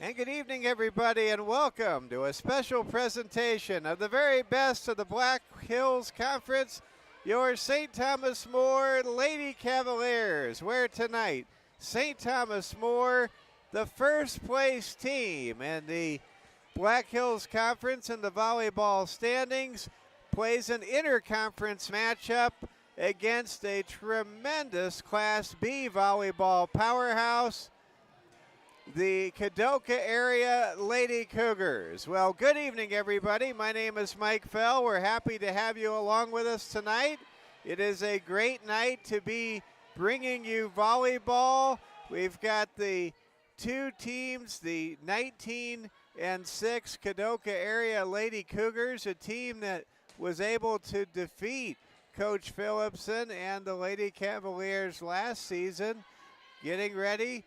And good evening, everybody, and welcome to a special presentation of the very best of the Black Hills Conference, your St. Thomas More Lady Cavaliers, where tonight St. Thomas More, the first place team in the Black Hills Conference in the volleyball standings, plays an interconference matchup against a tremendous Class B volleyball powerhouse, the Kadoka area Lady Cougars. Well, good evening, everybody. My name is Mike Fell. We're happy to have you along with us tonight. It is a great night to be bringing you volleyball. We've got the two teams, the 19 and 6 Kadoka area Lady Cougars, a team that was able to defeat Coach Phillipson and the Lady Cavaliers last season, getting ready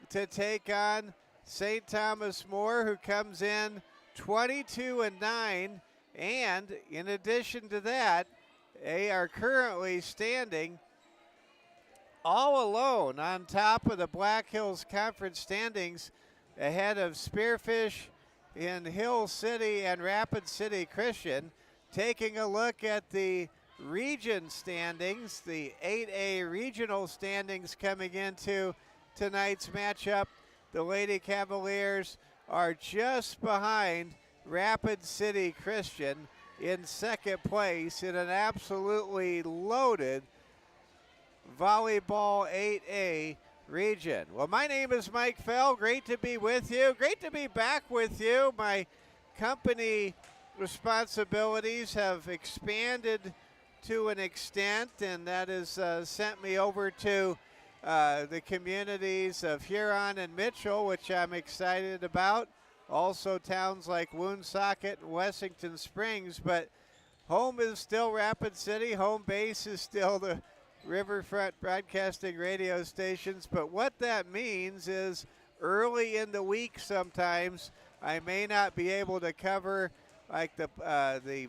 to take on St. Thomas More, who comes in 22-9, and in addition to that, they are currently standing all alone on top of the Black Hills Conference standings, ahead of Spearfish in Hill City and Rapid City Christian. Taking a look at the region standings, the 8A regional standings coming into tonight's matchup, the Lady Cavaliers are just behind Rapid City Christian in second place in an absolutely loaded volleyball 8A region. Well, my name is Mike Fell. Great to be with you. Great to be back with you. My company responsibilities have expanded to an extent, and that has sent me over to the communities of Huron and Mitchell, which I'm excited about. Also towns like Woonsocket and Wessington Springs, but home is still Rapid City. Home base is still the Riverfront Broadcasting radio stations. But what that means is early in the week sometimes I may not be able to cover like the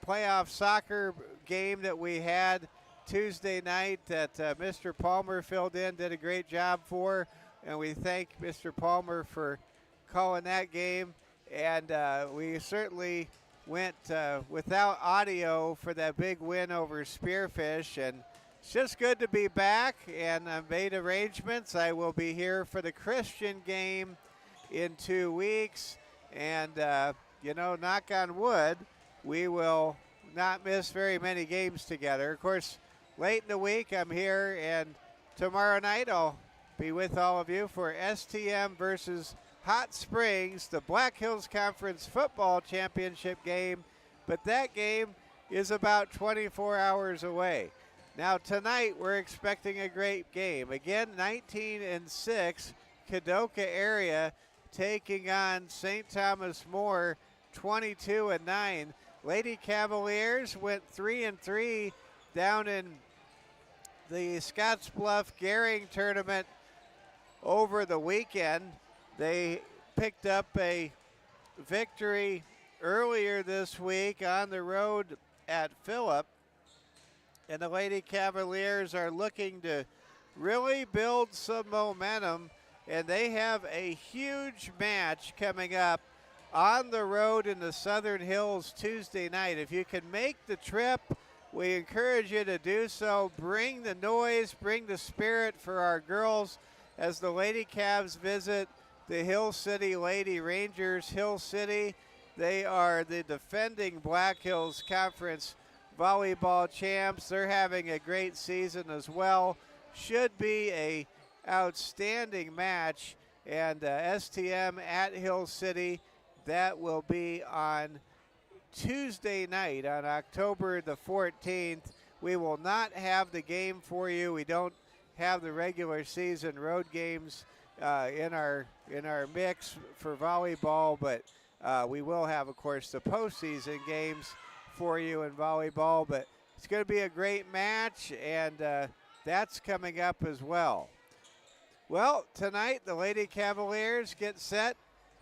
playoff soccer game that we had Tuesday night that Mr. Palmer filled in, did a great job for, and we thank Mr. Palmer for calling that game. And we certainly went without audio for that big win over Spearfish, and it's just good to be back, and I've made arrangements. I will be here for the Christian game in 2 weeks, and knock on wood, we will not miss very many games together. Of course, late in the week, I'm here, and tomorrow night I'll be with all of you for STM versus Hot Springs, the Black Hills Conference Football Championship game, but that game is about 24 hours away. Now tonight we're expecting a great game. Again, 19 and 6, Kadoka area taking on St. Thomas More, 22 and 9. Lady Cavaliers went 3-3 down in the Scottsbluff Gehring tournament over the weekend. They picked up a victory earlier this week on the road at Phillip, and the Lady Cavaliers are looking to really build some momentum, and they have a huge match coming up on the road in the Southern Hills Tuesday night. If you can make the trip, we encourage you to do so. Bring the noise, bring the spirit for our girls as the Lady Cavs visit the Hill City Lady Rangers. Hill City, they are the defending Black Hills Conference volleyball champs. They're having a great season as well. Should be a outstanding match, and STM at Hill City. That will be on Tuesday night on October the 14th. We will not have the game for you. We don't have the regular season road games in our mix for volleyball, but we will have, of course, the postseason games for you in volleyball. But it's going to be a great match, and that's coming up as well. Well, tonight the Lady Cavaliers get set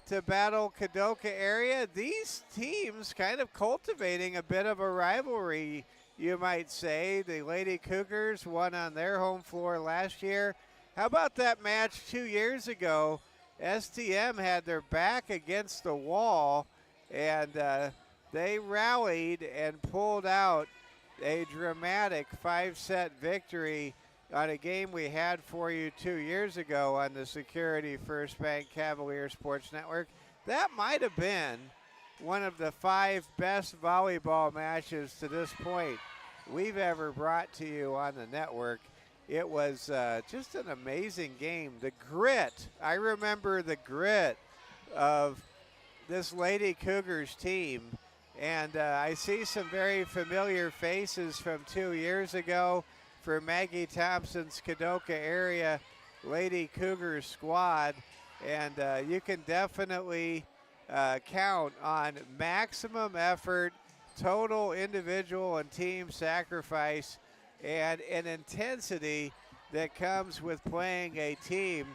to battle Kadoka area. These teams kind of cultivating a bit of a rivalry, you might say. The Lady Cougars won on their home floor last year. How about that match 2 years ago STM had their back against the wall, and they rallied and pulled out a dramatic 5-set victory on a game we had for you 2 years ago on the Security First Bank Cavalier Sports Network. That might have been one of the 5 best volleyball matches to this point we've ever brought to you on the network. It was just an amazing game. The grit, I remember the grit of this Lady Cougars team. And I see some very familiar faces from 2 years ago for Maggie Thompson's Kadoka area Lady Cougars squad. And you can definitely count on maximum effort, total individual and team sacrifice, and an intensity that comes with playing a team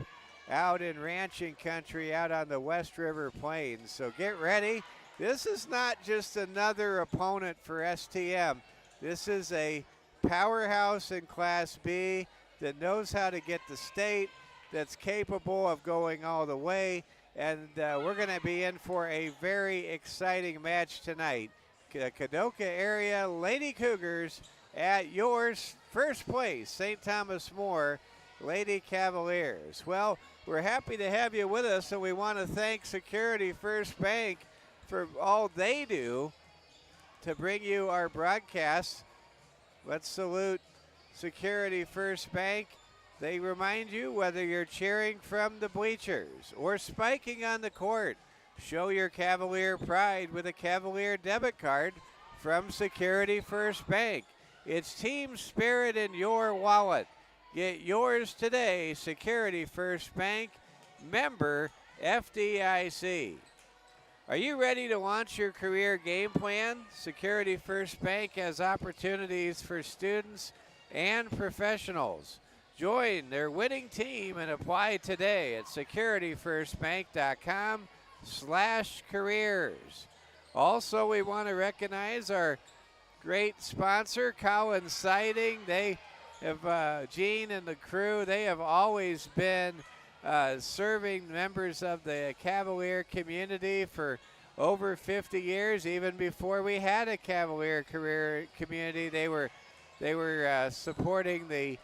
out in ranching country out on the West River Plains. So get ready. This is not just another opponent for STM. This is a powerhouse in Class B that knows how to get the state, that's capable of going all the way, and we're going to be in for a very exciting match tonight. Kadoka area Lady Cougars at yours first place, St. Thomas More Lady Cavaliers. Well, we're happy to have you with us, and we want to thank Security First Bank for all they do to bring you our broadcasts. Let's salute Security First Bank. They remind you, whether you're cheering from the bleachers or spiking on the court, show your Cavalier pride with a Cavalier debit card from Security First Bank. It's team spirit in your wallet. Get yours today, Security First Bank, member FDIC. Are you ready to launch your career game plan? Security First Bank has opportunities for students and professionals. Join their winning team and apply today at securityfirstbank.com/careers. Also, we want to recognize our great sponsor, Collins Siding. They have, Gene and the crew, they have always been serving members of the Cavalier community for over 50 years. Even before we had a Cavalier career community, they were supporting the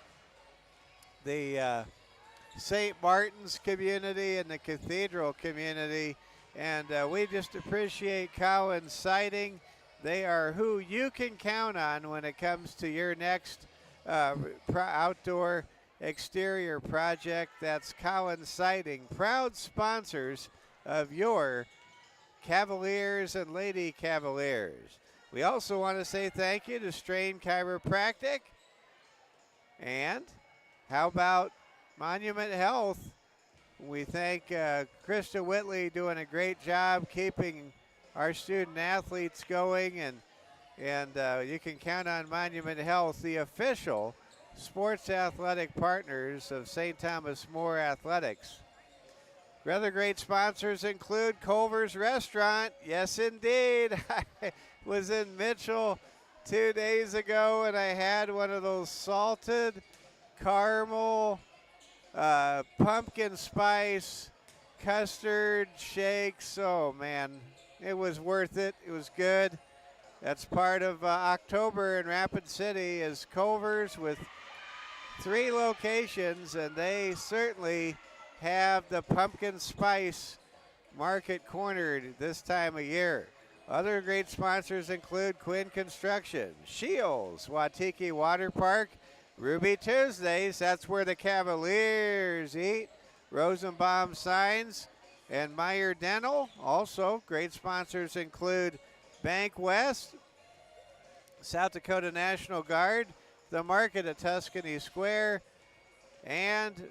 St. Martin's community and the Cathedral community, and we just appreciate Collins Siding. They are who you can count on when it comes to your next outdoor exterior project. That's Collins Siding, proud sponsors of your Cavaliers and Lady Cavaliers. We also want to say thank you to Strain Chiropractic. And how about Monument Health? We thank Krista Whitley doing a great job keeping our student athletes going, and you can count on Monument Health, the official sports athletic partners of St. Thomas More Athletics. Other great sponsors include Culver's Restaurant. Yes, indeed. I was in Mitchell 2 days ago, and I had one of those salted caramel, pumpkin spice, custard shakes. Oh, man, it was worth it. It was good. That's part of October in Rapid City is Culver's with 3 locations, and they certainly have the pumpkin spice market cornered this time of year. Other great sponsors include Quinn Construction, Shields, Watiki Water Park, Ruby Tuesdays, that's where the Cavaliers eat, Rosenbaum Signs, and Meyer Dental. Also, great sponsors include Bank West, South Dakota National Guard, the Market at Tuscany Square, and,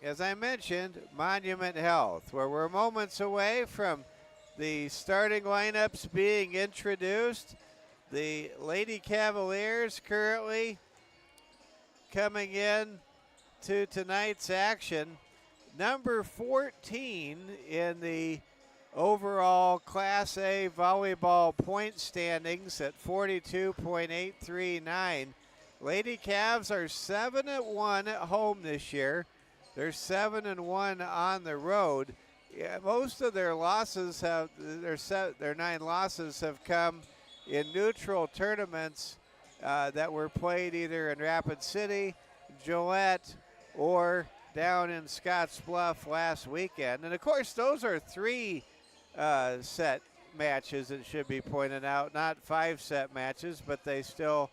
as I mentioned, Monument Health, where we're moments away from the starting lineups being introduced. The Lady Cavaliers currently coming in to tonight's action. Number 14 in the overall Class A volleyball point standings at 42.839. Lady Cavs are 7-1 at home this year. They're 7-1 on the road. Yeah, most of their losses their 9 losses have come in neutral tournaments that were played either in Rapid City, Gillette, or down in Scotts Bluff last weekend. And of course, those are 3-set matches, it should be pointed out, not 5-set matches, but they still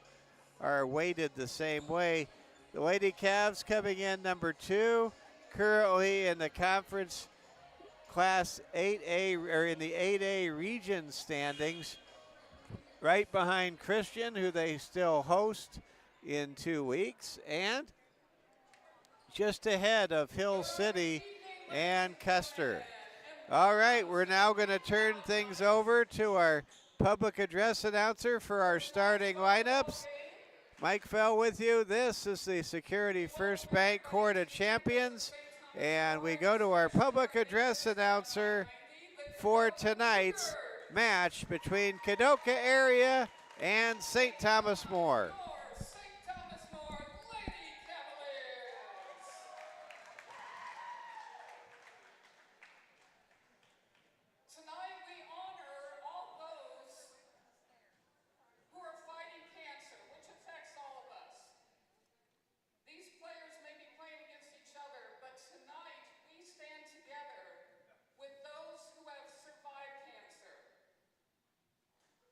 are weighted the same way. The Lady Cavs coming in number 2, currently in the conference Class 8A, or in the 8A region standings, right behind Christian, who they still host in 2 weeks, and just ahead of Hill City and Custer. All right, we're now going to turn things over to our public address announcer for our starting lineups. Mike Fell with you. This is the Security First Bank Court of Champions, and we go to our public address announcer for tonight's match between Kadoka area and St. Thomas More.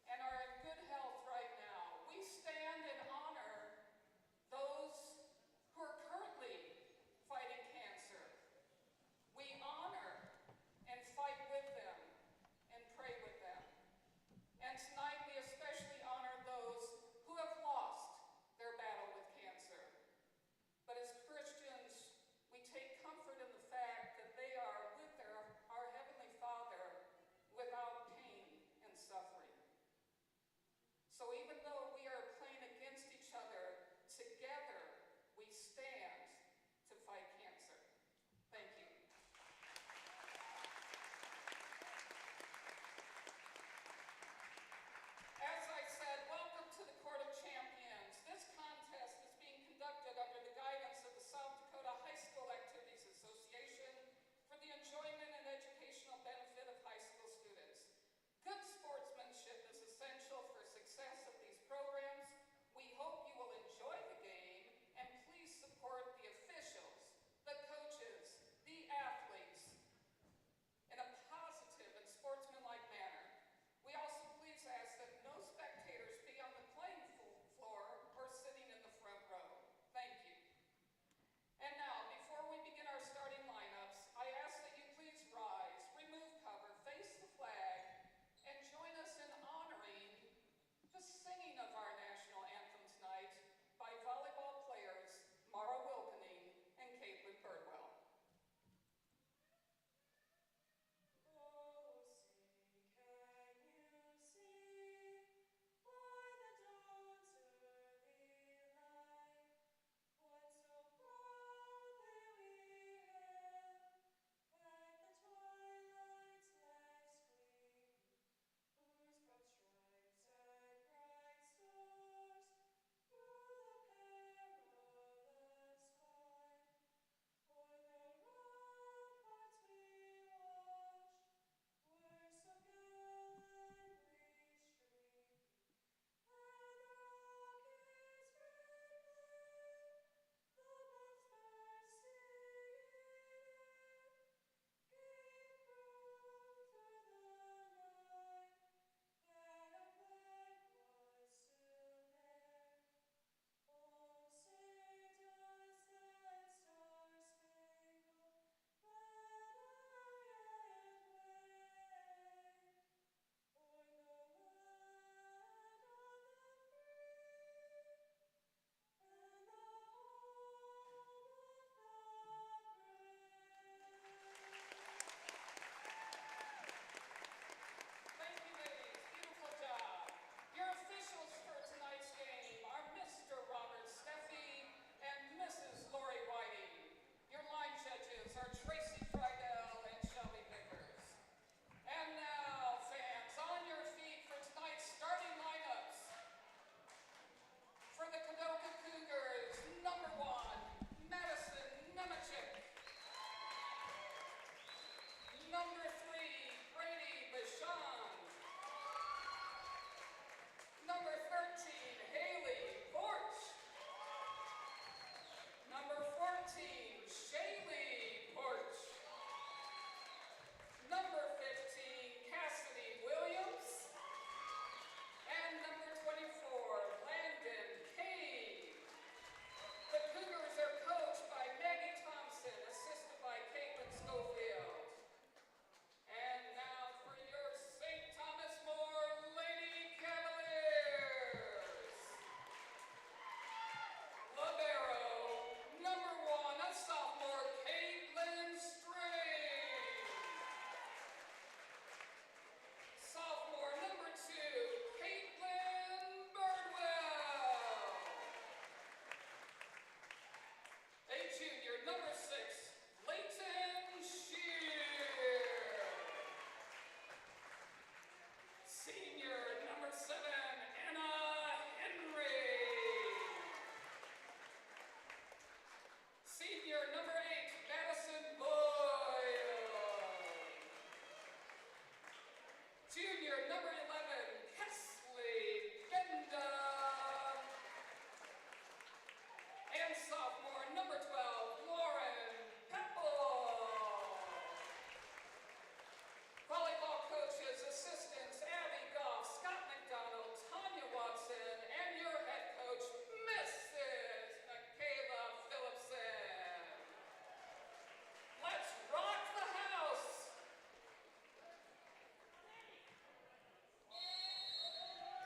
And are in good health right now. We stand in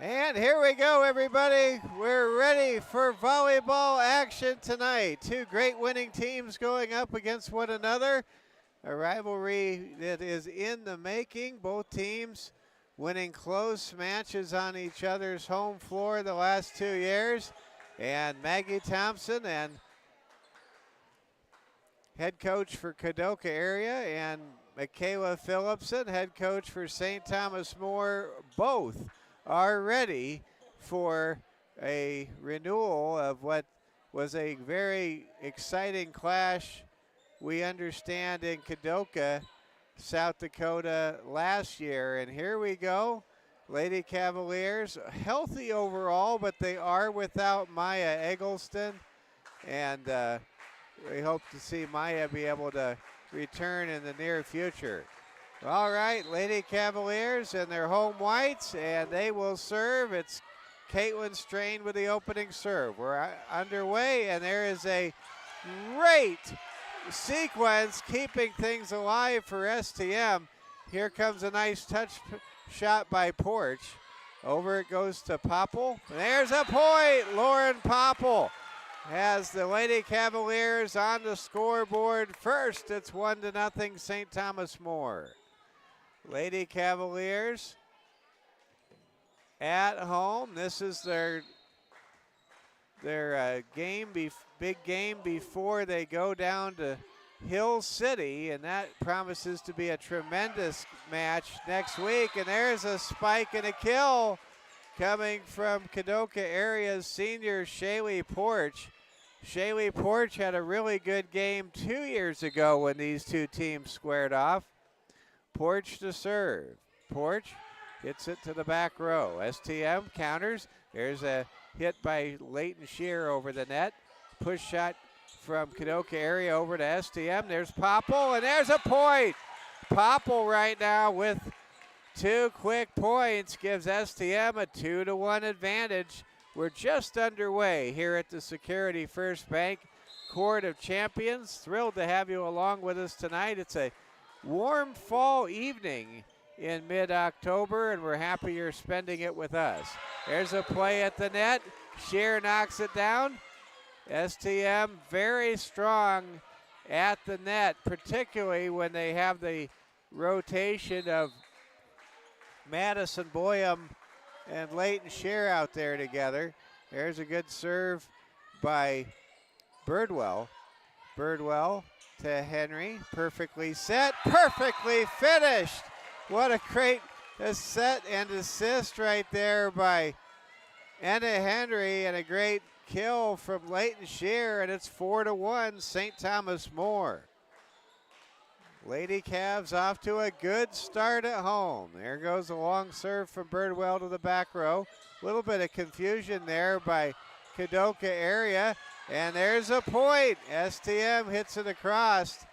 And here we go, everybody. We're ready for volleyball action tonight. Two great winning teams going up against one another. A rivalry that is in the making. Both teams winning close matches on each other's home floor the last 2 years. And Maggie Thompson and head coach for Kadoka area, and Michaela Phillipson, head coach for St. Thomas More, both are ready for a renewal of what was a very exciting clash, we understand, in Kadoka, South Dakota last year. And here we go. Lady Cavaliers, healthy overall, but they are without Maya Eggleston. And we hope to see Maya be able to return in the near future. All right, Lady Cavaliers in their home whites, and they will serve. It's Caitlin Strain with the opening serve. We're underway, and there is a great sequence keeping things alive for STM. Here comes a nice touch shot by Porch. Over it goes to Popple. There's a point. Lauren Popple has the Lady Cavaliers on the scoreboard first. It's 1-0 St. Thomas More. Lady Cavaliers at home. This is their big game before they go down to Hill City, and that promises to be a tremendous match next week. And there's a spike and a kill coming from Kadoka area's senior Shaylee Porch. Shaylee Porch had a really good game 2 years ago when these two teams squared off. Porch to serve. Porch hits it to the back row. STM counters. There's a hit by Leighton Shear over the net. Push shot from Kadoka area over to STM. There's Popple, and there's a point. Popple right now with 2 quick points gives STM a 2-1 advantage. We're just underway here at the Security First Bank Court of Champions. Thrilled to have you along with us tonight. It's a warm fall evening in mid-October, and we're happy you're spending it with us. There's a play at the net. Shear knocks it down. STM very strong at the net, particularly when they have the rotation of Madison Boyum and Leighton Shear out there together. There's a good serve by Birdwell. Birdwell to Henry, perfectly set, perfectly finished. What a great set and assist right there by Anna Henry, and a great kill from Leighton Shear, and it's 4-1 St. Thomas More. Lady Cavs off to a good start at home. There goes a long serve from Birdwell to the back row. A little bit of confusion there by Kadoka area, and there's a point. STM hits it across.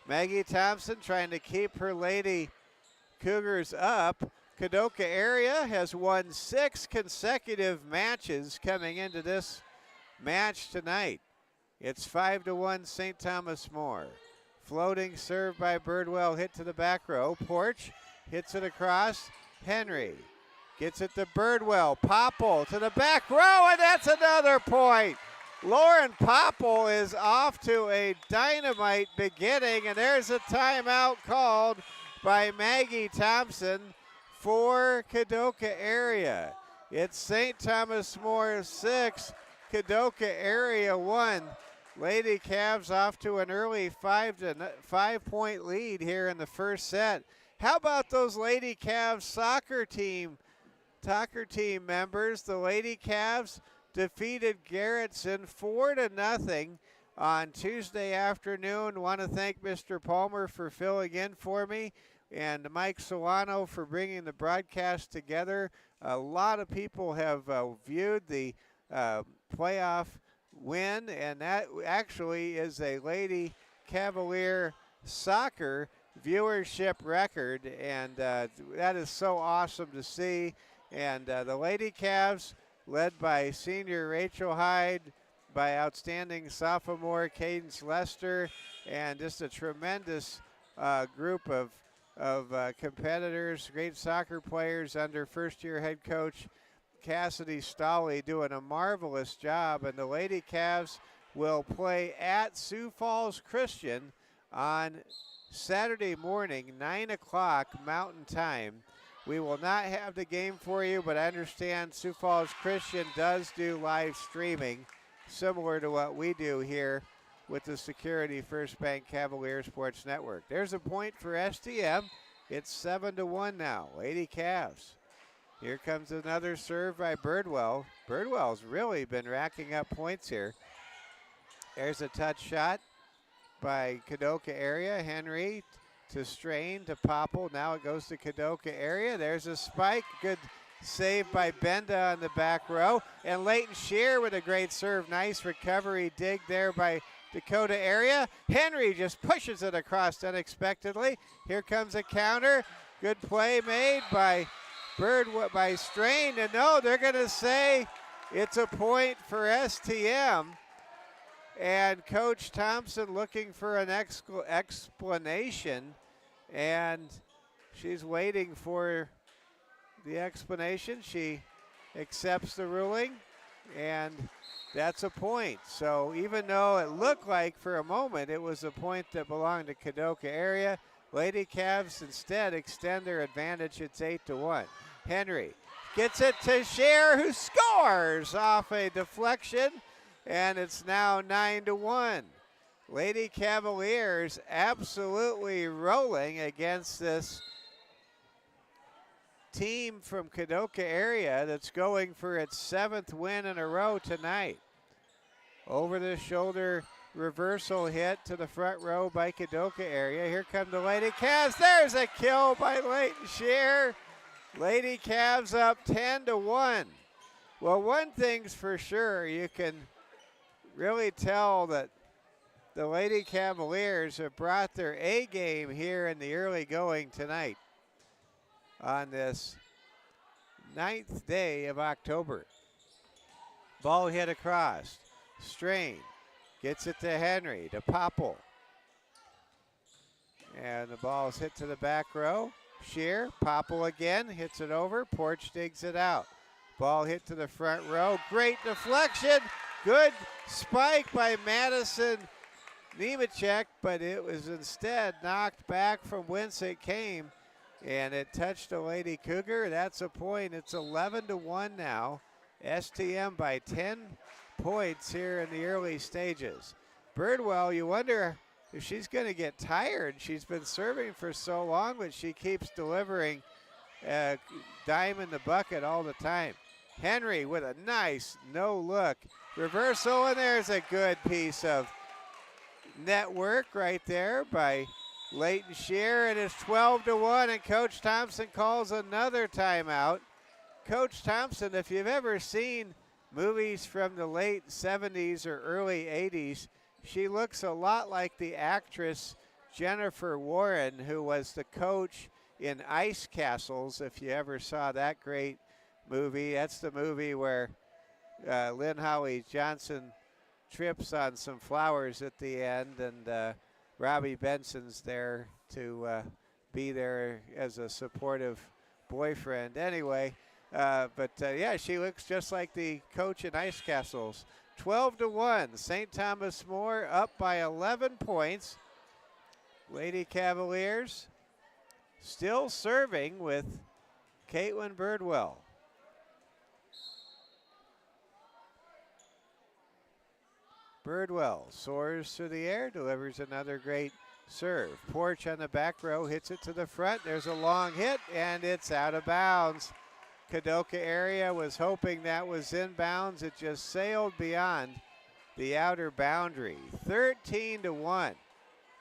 Maggie Thompson trying to keep her Lady Cougars up. Kadoka area has won 6 consecutive matches coming into this match tonight. It's 5-1 St. Thomas More. Floating serve by Birdwell, hit to the back row. Porch hits it across. Henry gets it to Birdwell. Popple to the back row, and that's another point. Lauren Popple is off to a dynamite beginning, and there's a timeout called by Maggie Thompson for Kadoka area. It's St. Thomas More 6, Kadoka area 1. Lady Cavs off to an early 5-point lead here in the first set. How about those Lady Cavs soccer team members? The Lady Cavs defeated Garrettson 4-0 on Tuesday afternoon. Want to thank Mr. Palmer for filling in for me, and Mike Solano for bringing the broadcast together. A lot of people have viewed the playoff win, and that actually is a Lady Cavalier soccer viewership record, and that is so awesome to see. And the Lady Cavs, led by senior Rachel Hyde, by outstanding sophomore Cadence Lester, and just a tremendous group of competitors, great soccer players under first-year head coach Cassidy Stolley doing a marvelous job, and the Lady Cavs will play at Sioux Falls Christian on Saturday morning, 9 o'clock Mountain Time. We will not have the game for you, but I understand Sioux Falls Christian does do live streaming, similar to what we do here with the Security First Bank Cavalier Sports Network. There's a point for STM. It's 7-1 now. Lady Cavs. Here comes another serve by Birdwell. Birdwell's really been racking up points here. There's a touch shot by Kadoka area. Henry to Strain to Popple. Now it goes to Kadoka area. There's a spike. Good save by Benda on the back row. And Leighton Shear with a great serve. Nice recovery dig there by Dakota area. Henry just pushes it across unexpectedly. Here comes a counter. Good play made by by Strain. And no, they're going to say it's a point for STM. And Coach Thompson looking for an explanation. And she's waiting for the explanation. She accepts the ruling. And that's a point. So even though it looked like for a moment it was a point that belonged to Kadoka area, Lady Cavs instead extend their advantage. It's 8-1. Henry gets it to Scheer, who scores off a deflection, and it's now 9-1. Lady Cavaliers absolutely rolling against this team from Kadoka area that's going for its 7th win in a row tonight. Over the shoulder reversal hit to the front row by Kadoka area. Here come the Lady Cavs. There's a kill by Leighton Shear. Lady Cavs up 10-1. Well, one thing's for sure, you can really tell that the Lady Cavaliers have brought their A game here in the early going tonight on this 9th day of October. Ball hit across. Strain gets it to Henry, to Popple. And the ball is hit to the back row. Shear, Popple again, hits it over. Porch digs it out. Ball hit to the front row. Great deflection. Good spike by Madison Nemechek, but it was instead knocked back from whence it came. And it touched a Lady Cougar. That's a point. It's 11-1 now. STM by 10 points here in the early stages. Birdwell, you wonder if she's going to get tired. She's been serving for so long, but she keeps delivering a dime in the bucket all the time. Henry with a nice no-look reversal, and there's a good piece of network right there by Leighton Shear, and it's 12-1, and Coach Thompson calls another timeout. Coach Thompson, if you've ever seen movies from the late 70s or early 80s, she looks a lot like the actress Jennifer Warren, who was the coach in Ice Castles, if you ever saw that great movie. That's the movie where Lynn Holly Johnson trips on some flowers at the end, and Robbie Benson's there to be there as a supportive boyfriend. Anyway, yeah, she looks just like the coach in Ice Castles. 12-1, St. Thomas More up by 11 points. Lady Cavaliers still serving with Caitlin Birdwell. Birdwell soars through the air, delivers another great serve. Porch on the back row hits it to the front. There's a long hit, and it's out of bounds. Kadoka area was hoping that was inbounds. It just sailed beyond the outer boundary. 13-1.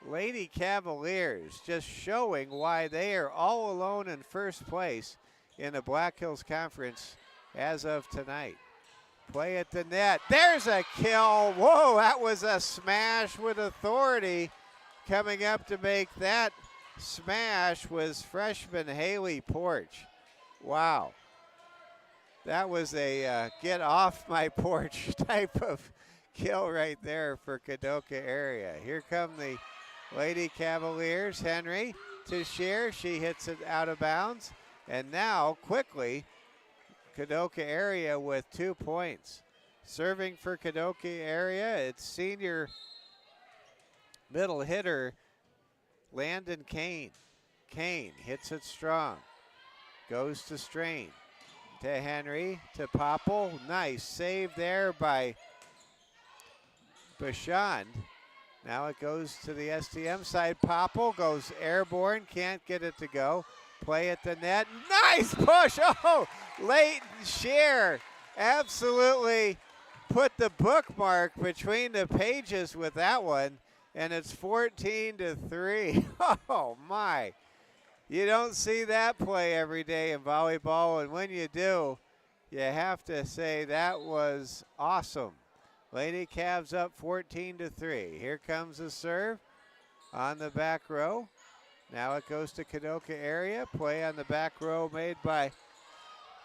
Lady Cavaliers just showing why they are all alone in first place in the Black Hills Conference as of tonight. Play at the net. There's a kill. Whoa, that was a smash with authority. Coming up to make that smash was freshman Haley Porch. Wow. That was a get off my porch type of kill right there for Kadoka area. Here come the Lady Cavaliers. Henry to Shear. She hits it out of bounds. And now quickly Kadoka area with 2 points. Serving for Kadoka area, it's senior middle hitter Landon Kane. Kane hits it strong. Goes to Strain. To Henry, to Popple. Nice save there by Bashand. Now it goes to the STM side. Popple goes airborne, can't get it to go. Play at the net. Nice push. Oh, Leighton Shear absolutely put the bookmark between the pages with that one, and it's 14-3. Oh, my. You don't see that play every day in volleyball, and when you do, you have to say that was awesome. Lady Cavs up 14-3. Here comes the serve on the back row. Now it goes to Kadoka area. Play on the back row made by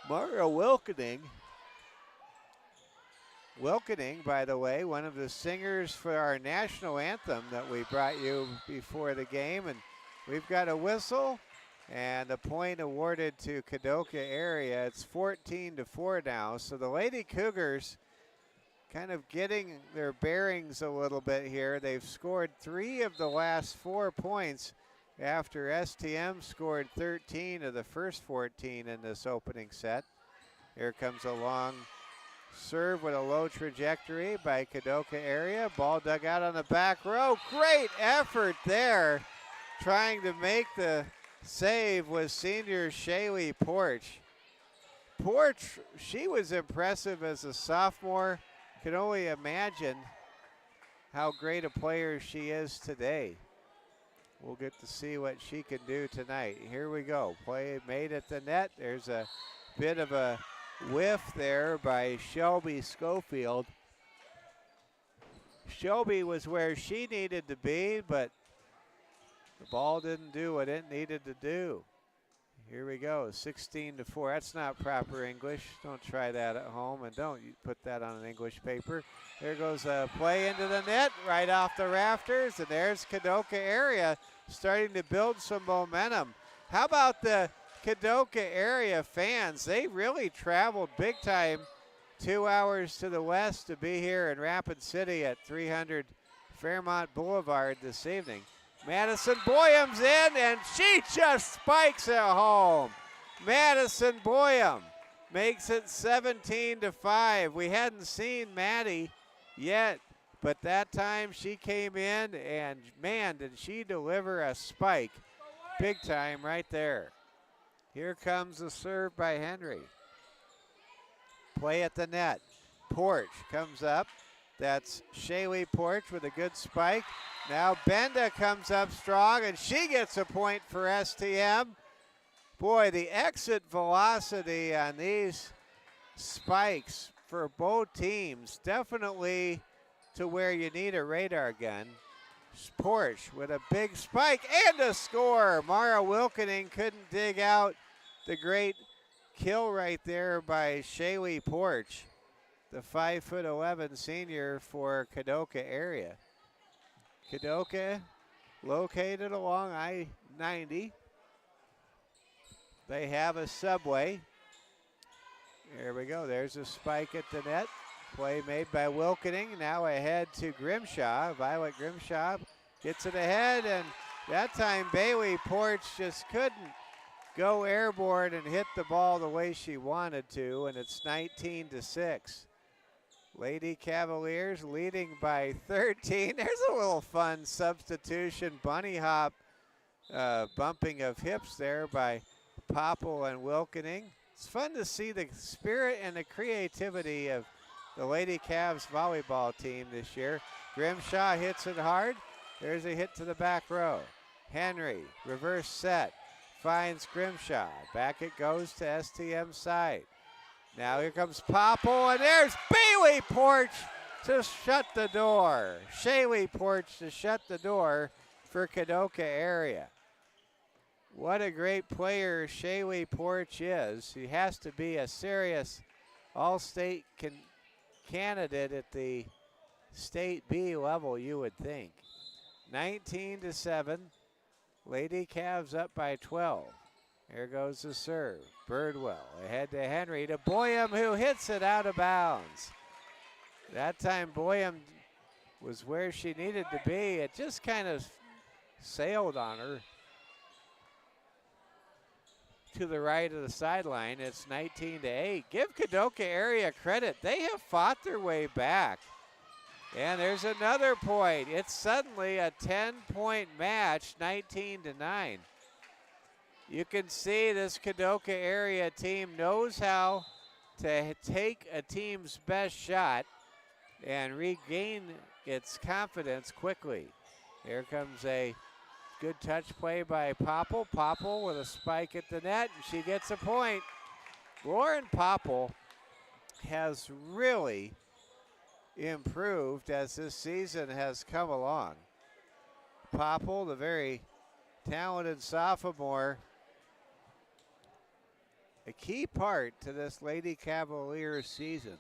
Mario Wilkening. Wilkening, by the way, one of the singers for our national anthem that we brought you before the game. And we've got a whistle and a point awarded to Kadoka area. It's 14-4 now. So the Lady Cougars kind of getting their bearings a little bit here. They've scored 3 of the last 4 points after STM scored 13 of the first 14 in this opening set. Here comes a long serve with a low trajectory by Kadoka area. Ball dug out on the back row. Great effort there. Trying to make the save was senior Shaylee Porch. Porch, she was impressive as a sophomore. Can only imagine how great a player she is today. We'll get to see what she can do tonight. Here we go. Play made at the net. There's a bit of a whiff there by Shelby Schofield. Shelby was where she needed to be, but the ball didn't do what it needed to do. Here we go, 16-4. That's not proper English. Don't try that at home, and don't put that on an English paper. There goes a play into the net, right off the rafters, and there's Kadoka area starting to build some momentum. How about the Kadoka area fans? They really traveled big time, 2 hours to the west to be here in Rapid City at 300 Fairmont Boulevard this evening. Madison Boyum's in, and she just spikes it home. Madison Boyum makes it 17-5. We hadn't seen Maddie yet, but that time she came in, and man, did she deliver a spike. Big time right there. Here comes the serve by Henry. Play at the net. Porch comes up. That's Shaylee Porch with a good spike. Now Benda comes up strong, and she gets a point for STM. Boy, the exit velocity on these spikes for both teams, definitely to where you need a radar gun. Porch with a big spike and a score. Mara Wilkening couldn't dig out the great kill right there by Shaylee Porch, the 5'11" senior for Kadoka area. Kadoka located along I-90. They have a subway. There we go. There's a spike at the net. Play made by Wilkening. Now ahead to Grimshaw. Violet Grimshaw gets it ahead, and that time Bailey Porch just couldn't go airborne and hit the ball the way she wanted to, and it's 19-6. Lady Cavaliers leading by 13. There's a little fun substitution bunny hop bumping of hips there by Popple and Wilkening. It's fun to see the spirit and the creativity of the Lady Cavs volleyball team this year. Grimshaw hits it hard. There's a hit to the back row. Henry, reverse set, finds Grimshaw. Back it goes to STM side. Now here comes Popple, and there's Bailey Porch to shut the door. Shaylee Porch to shut the door for Kadoka area. What a great player Shaylee Porch is. He has to be a serious all-state candidate at the state B level, you would think. 19-7. Lady Cavs up by 12. Here goes the serve. Birdwell ahead to Henry to Boyum, who hits it out of bounds. That time Boyum was where she needed to be. It just kind of sailed on her to the right of the sideline. It's 19-8. Give Kadoka area credit. They have fought their way back. And there's another point. It's suddenly a 10-point match, 19-9. You can see this Kadoka area team knows how to take a team's best shot and regain its confidence quickly. Here comes a good touch play by Popple. Popple with a spike at the net, and she gets a point. Lauren Popple has really improved as this season has come along. Popple, the very talented sophomore, a key part to this Lady Cavaliers season.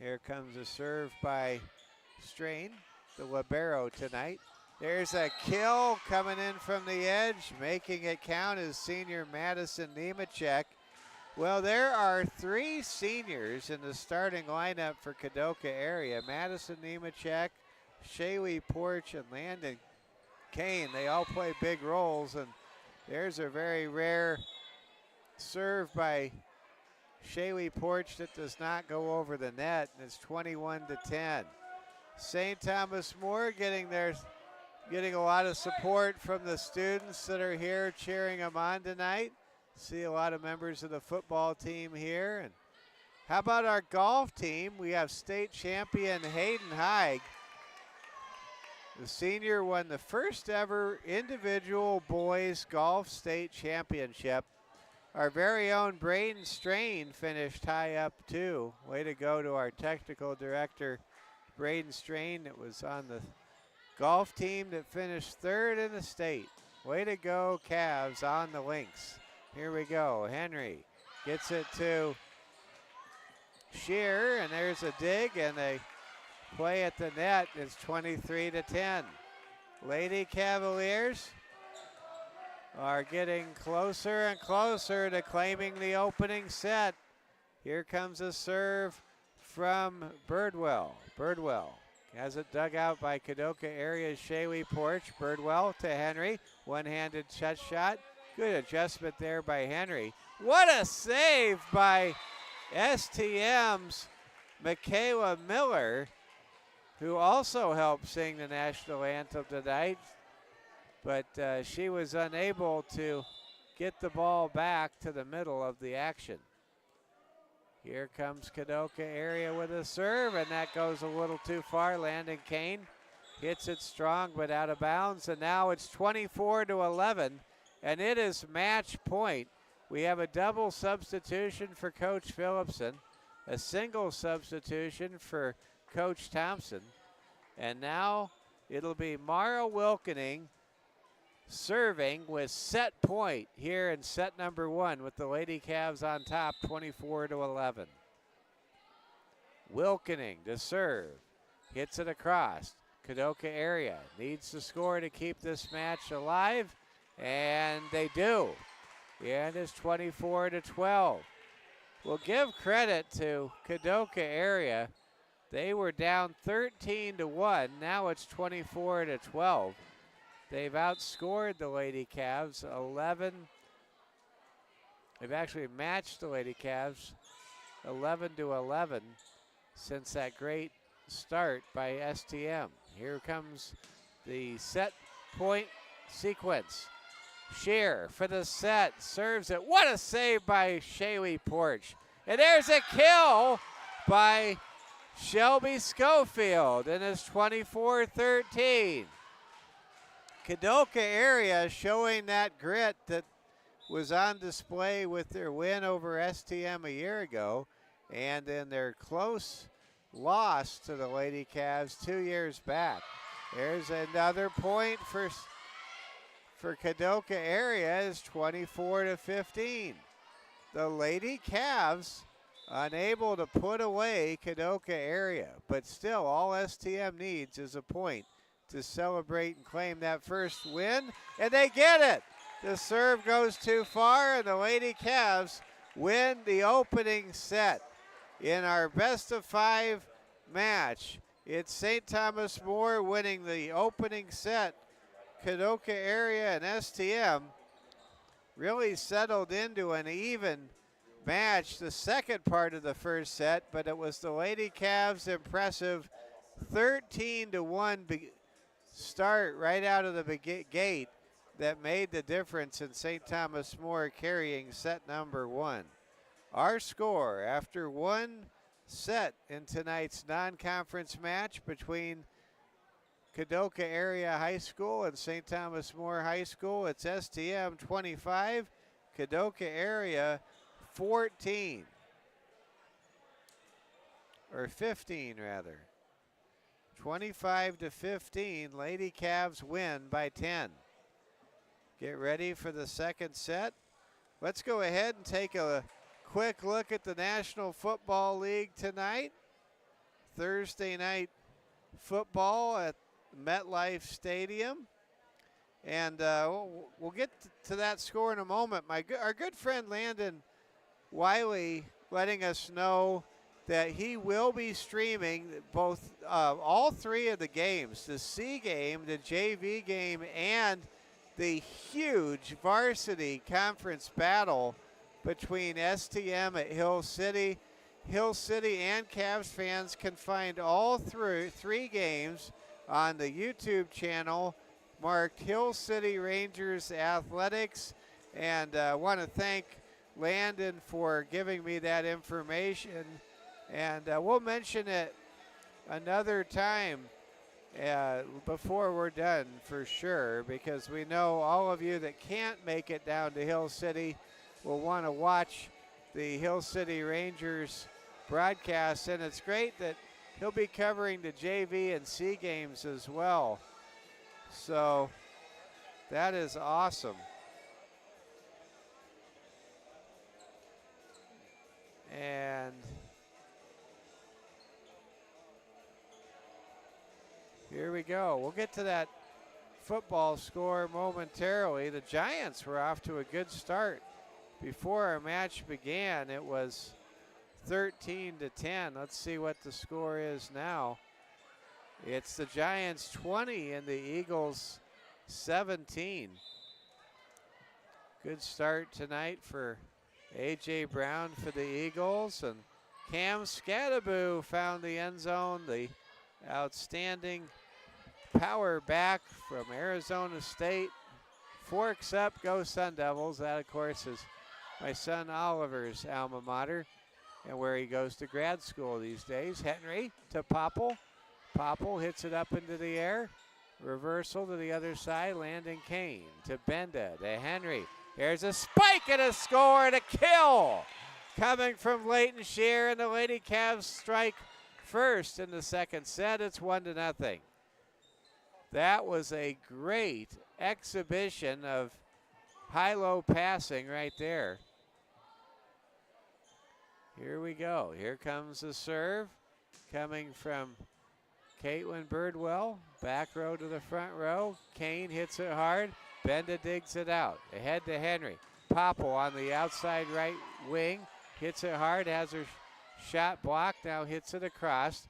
Here comes a serve by Strain, the libero tonight. There's a kill coming in from the edge, making it count as senior Madison Nemechek. Well, there are 3 seniors in the starting lineup for Kadoka area. Madison Nemechek, Shaylee Porch, and Landon Kane. They all play big roles, and there's a very rare serve by Shaylee Porch that does not go over the net, and it's 21-10. St. Thomas More getting a lot of support from the students that are here cheering them on tonight. See a lot of members of the football team here. And how about our golf team? We have state champion Hayden Haig. The senior won the first ever individual boys golf state championship. Our very own Braden Strain finished high up too. Way to go to our technical director, Braden Strain, that was on the golf team that finished 3rd in the state. Way to go, Cavs on the links. Here we go. Henry gets it to Shear, and there's a dig and a play at the net. It's 23-10. Lady Cavaliers are getting closer and closer to claiming the opening set. Here comes a serve from Birdwell. Birdwell has it dug out by Kadoka area's Shaylee Porch. Birdwell to Henry. One-handed shot. Good adjustment there by Henry. What a save by STM's Michaela Miller, who also helped sing the national anthem tonight. But she was unable to get the ball back to the middle of the action. Here comes Kadoka area with a serve, and that goes a little too far. Landon Kane hits it strong but out of bounds, and now it's 24-11, and it is match point. We have a double substitution for Coach Phillipson, a single substitution for Coach Thompson, and now it'll be Mara Wilkening serving with set point here in set number 1 with the Lady Cavs on top, 24-11. Wilkening to serve, hits it across. Kadoka area needs to score to keep this match alive, and they do. The end is 24-12. We'll give credit to Kadoka area. They were down 13-1. Now it's 24-12. They've outscored the Lady Cavs 11. They've actually matched the Lady Cavs 11-11 since that great start by STM. Here comes the set point sequence. Shear for the set, serves it. What a save by Shaylee Porch. And there's a kill by Shelby Schofield, and it's 24-13. Kadoka area showing that grit that was on display with their win over STM a year ago, and then their close loss to the Lady Cavs 2 years back. There's another point for Kadoka area. Is 24-15. The Lady Cavs unable to put away Kadoka area, but still all STM needs is a point to celebrate and claim that first win, and they get it. The serve goes too far, and the Lady Cavs win the opening set in our best-of-5 match. It's St. Thomas More winning the opening set. Kadoka area and STM really settled into an even match the second part of the first set, but it was the Lady Cavs' impressive 13-1 start right out of the gate that made the difference in St. Thomas More carrying set number 1. Our score after one set in tonight's non-conference match between Kadoka Area High School and St. Thomas More High School, it's STM 25, Kadoka Area 14, or 15 rather. 25-15, Lady Cavs win by 10. Get ready for the second set. Let's go ahead and take a quick look at the National Football League tonight. Thursday night football at MetLife Stadium. And we'll get to that score in a moment. Our good friend Landon Wiley letting us know that he will be streaming both all three of the games, the C game, the JV game, and the huge varsity conference battle between STM at Hill City. Hill City and Cavs fans can find all three games on the YouTube channel marked Hill City Rangers Athletics. And I want to thank Landon for giving me that information. And we'll mention it another time before we're done for sure, because we know all of you that can't make it down to Hill City will want to watch the Hill City Rangers broadcast. And it's great that he'll be covering the JV and C games as well. So that is awesome. And here we go. We'll get to that football score momentarily. The Giants were off to a good start. Before our match began, it was 13-10. Let's see what the score is now. It's the Giants 20 and the Eagles 17. Good start tonight for A.J. Brown for the Eagles, and Cam Scadaboo found the end zone, the outstanding power back from Arizona State. Forks up, go Sun Devils. That, of course, is my son Oliver's alma mater and where he goes to grad school these days. Henry to Popple. Popple hits it up into the air. Reversal to the other side, landing Kane to Benda to Henry. There's a spike and a score and a kill coming from Leighton Shear, and the Lady Cavs strike first in the second set. It's 1-0. That was a great exhibition of high-low passing right there. Here we go. Here comes the serve coming from Caitlin Birdwell. Back row to the front row. Kane hits it hard. Benda digs it out. Ahead to Henry. Popple on the outside right wing. Hits it hard. Has her shot blocked. Now hits it across.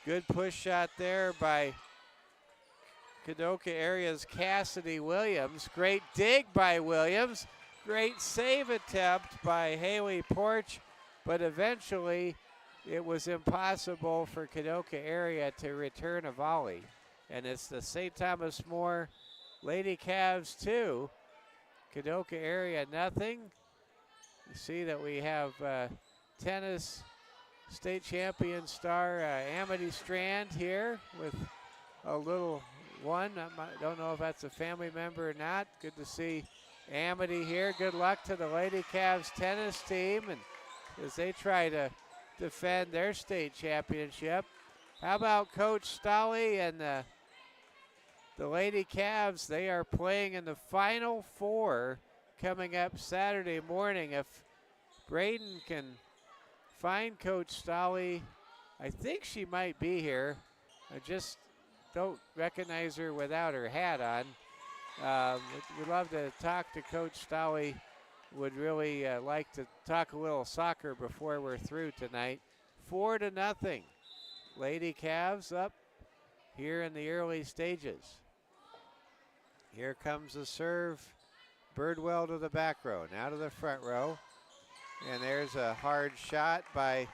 Good push shot there by Kadoka Area's Cassidy Williams. Great dig by Williams. Great save attempt by Haley Porch. But eventually it was impossible for Kadoka Area to return a volley. And it's the St. Thomas More Lady Cavs 2, Kadoka Area nothing. You see that we have tennis state champion star Amity Strand here with a little one. I don't know if that's a family member or not. Good to see Amity here. Good luck to the Lady Cavs tennis team and as they try to defend their state championship. How about Coach Stolle and the Lady Cavs? They are playing in the Final Four coming up Saturday morning. If Braden can find Coach Stolle, I think she might be here. I just don't recognize her without her hat on. We'd love to talk to Coach Stolly. Would really like to talk a little soccer before we're through tonight. 4-0. Lady Cavs up here in the early stages. Here comes the serve. Birdwell to the back row, now to the front row. And there's a hard shot by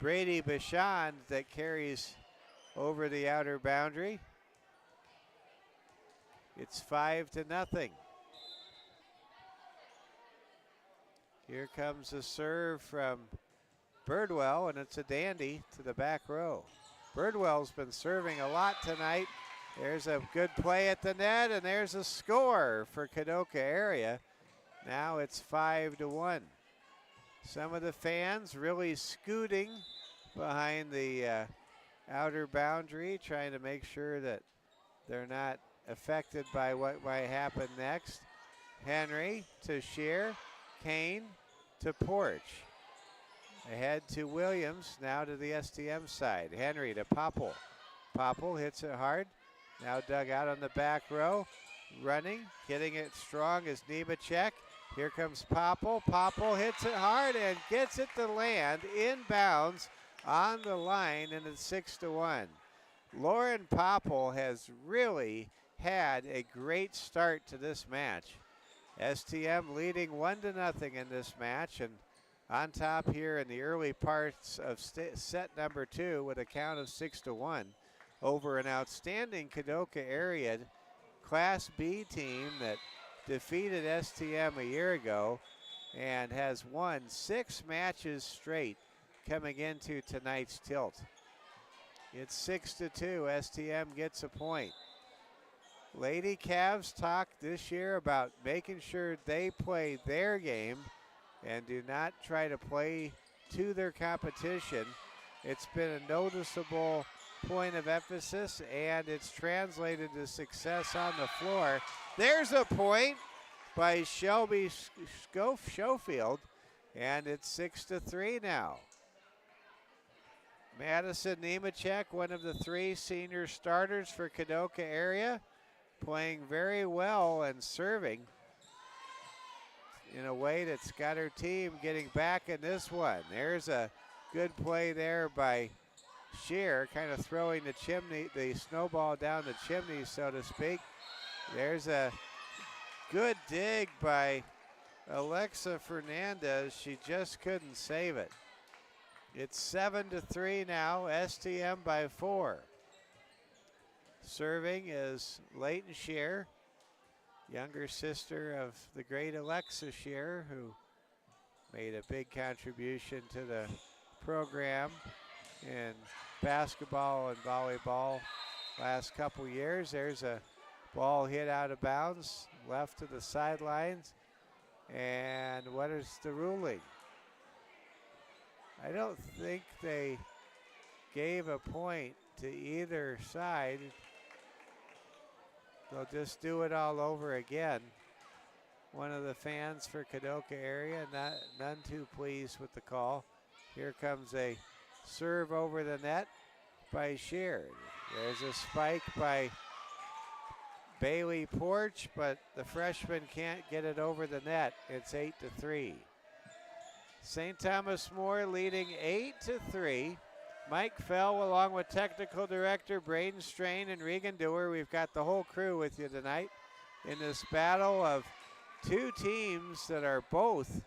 Brady Bichon that carries over the outer boundary. It's 5-0. Here comes the serve from Birdwell, and it's a dandy to the back row. Birdwell's been serving a lot tonight. There's a good play at the net, and there's a score for Kadoka area. Now it's 5-1. Some of the fans really scooting behind the outer boundary, trying to make sure that they're not affected by what might happen next. Henry to Shear, Kane to Porch. Ahead to Williams, now to the STM side. Henry to Popple. Popple hits it hard. Now dug out on the back row. Running, hitting it strong is Nemechek. Here comes Popple. Popple hits it hard and gets it to land inbounds on the line, and it's 6-1. Lauren Popple has really had a great start to this match. STM leading 1-0 in this match, and on top here in the early parts of set number 2 with a count of 6-1 over an outstanding Kadoka area Class B team that defeated STM a year ago and has won 6 matches straight coming into tonight's tilt. It's 6-2. STM gets a point. Lady Cavs talked this year about making sure they play their game and do not try to play to their competition. It's been a noticeable point of emphasis, and it's translated to success on the floor. There's a point by Shelby Schofield, and it's 6-3 now. Madison Nemechek, one of the 3 senior starters for Kadoka area, playing very well and serving in a way that's got her team getting back in this one. There's a good play there by Shear, kind of throwing the snowball down the chimney, so to speak. There's a good dig by Alexa Fernandez. She just couldn't save it. It's 7-3 now, STM by 4. Serving is Leighton Shear, younger sister of the great Alexa Shear, who made a big contribution to the program in basketball and volleyball last couple years. There's a ball hit out of bounds, left to the sidelines. And what is the ruling? I don't think they gave a point to either side. They'll just do it all over again. One of the fans for Kadoka area, none too pleased with the call. Here comes a serve over the net by Shear. There's a spike by Bailey Porch, but the freshman can't get it over the net. It's 8-3. St. Thomas More leading 8-3. Mike Fell along with technical director Braden Strain and Regan Dewar. We've got the whole crew with you tonight in this battle of 2 teams that are both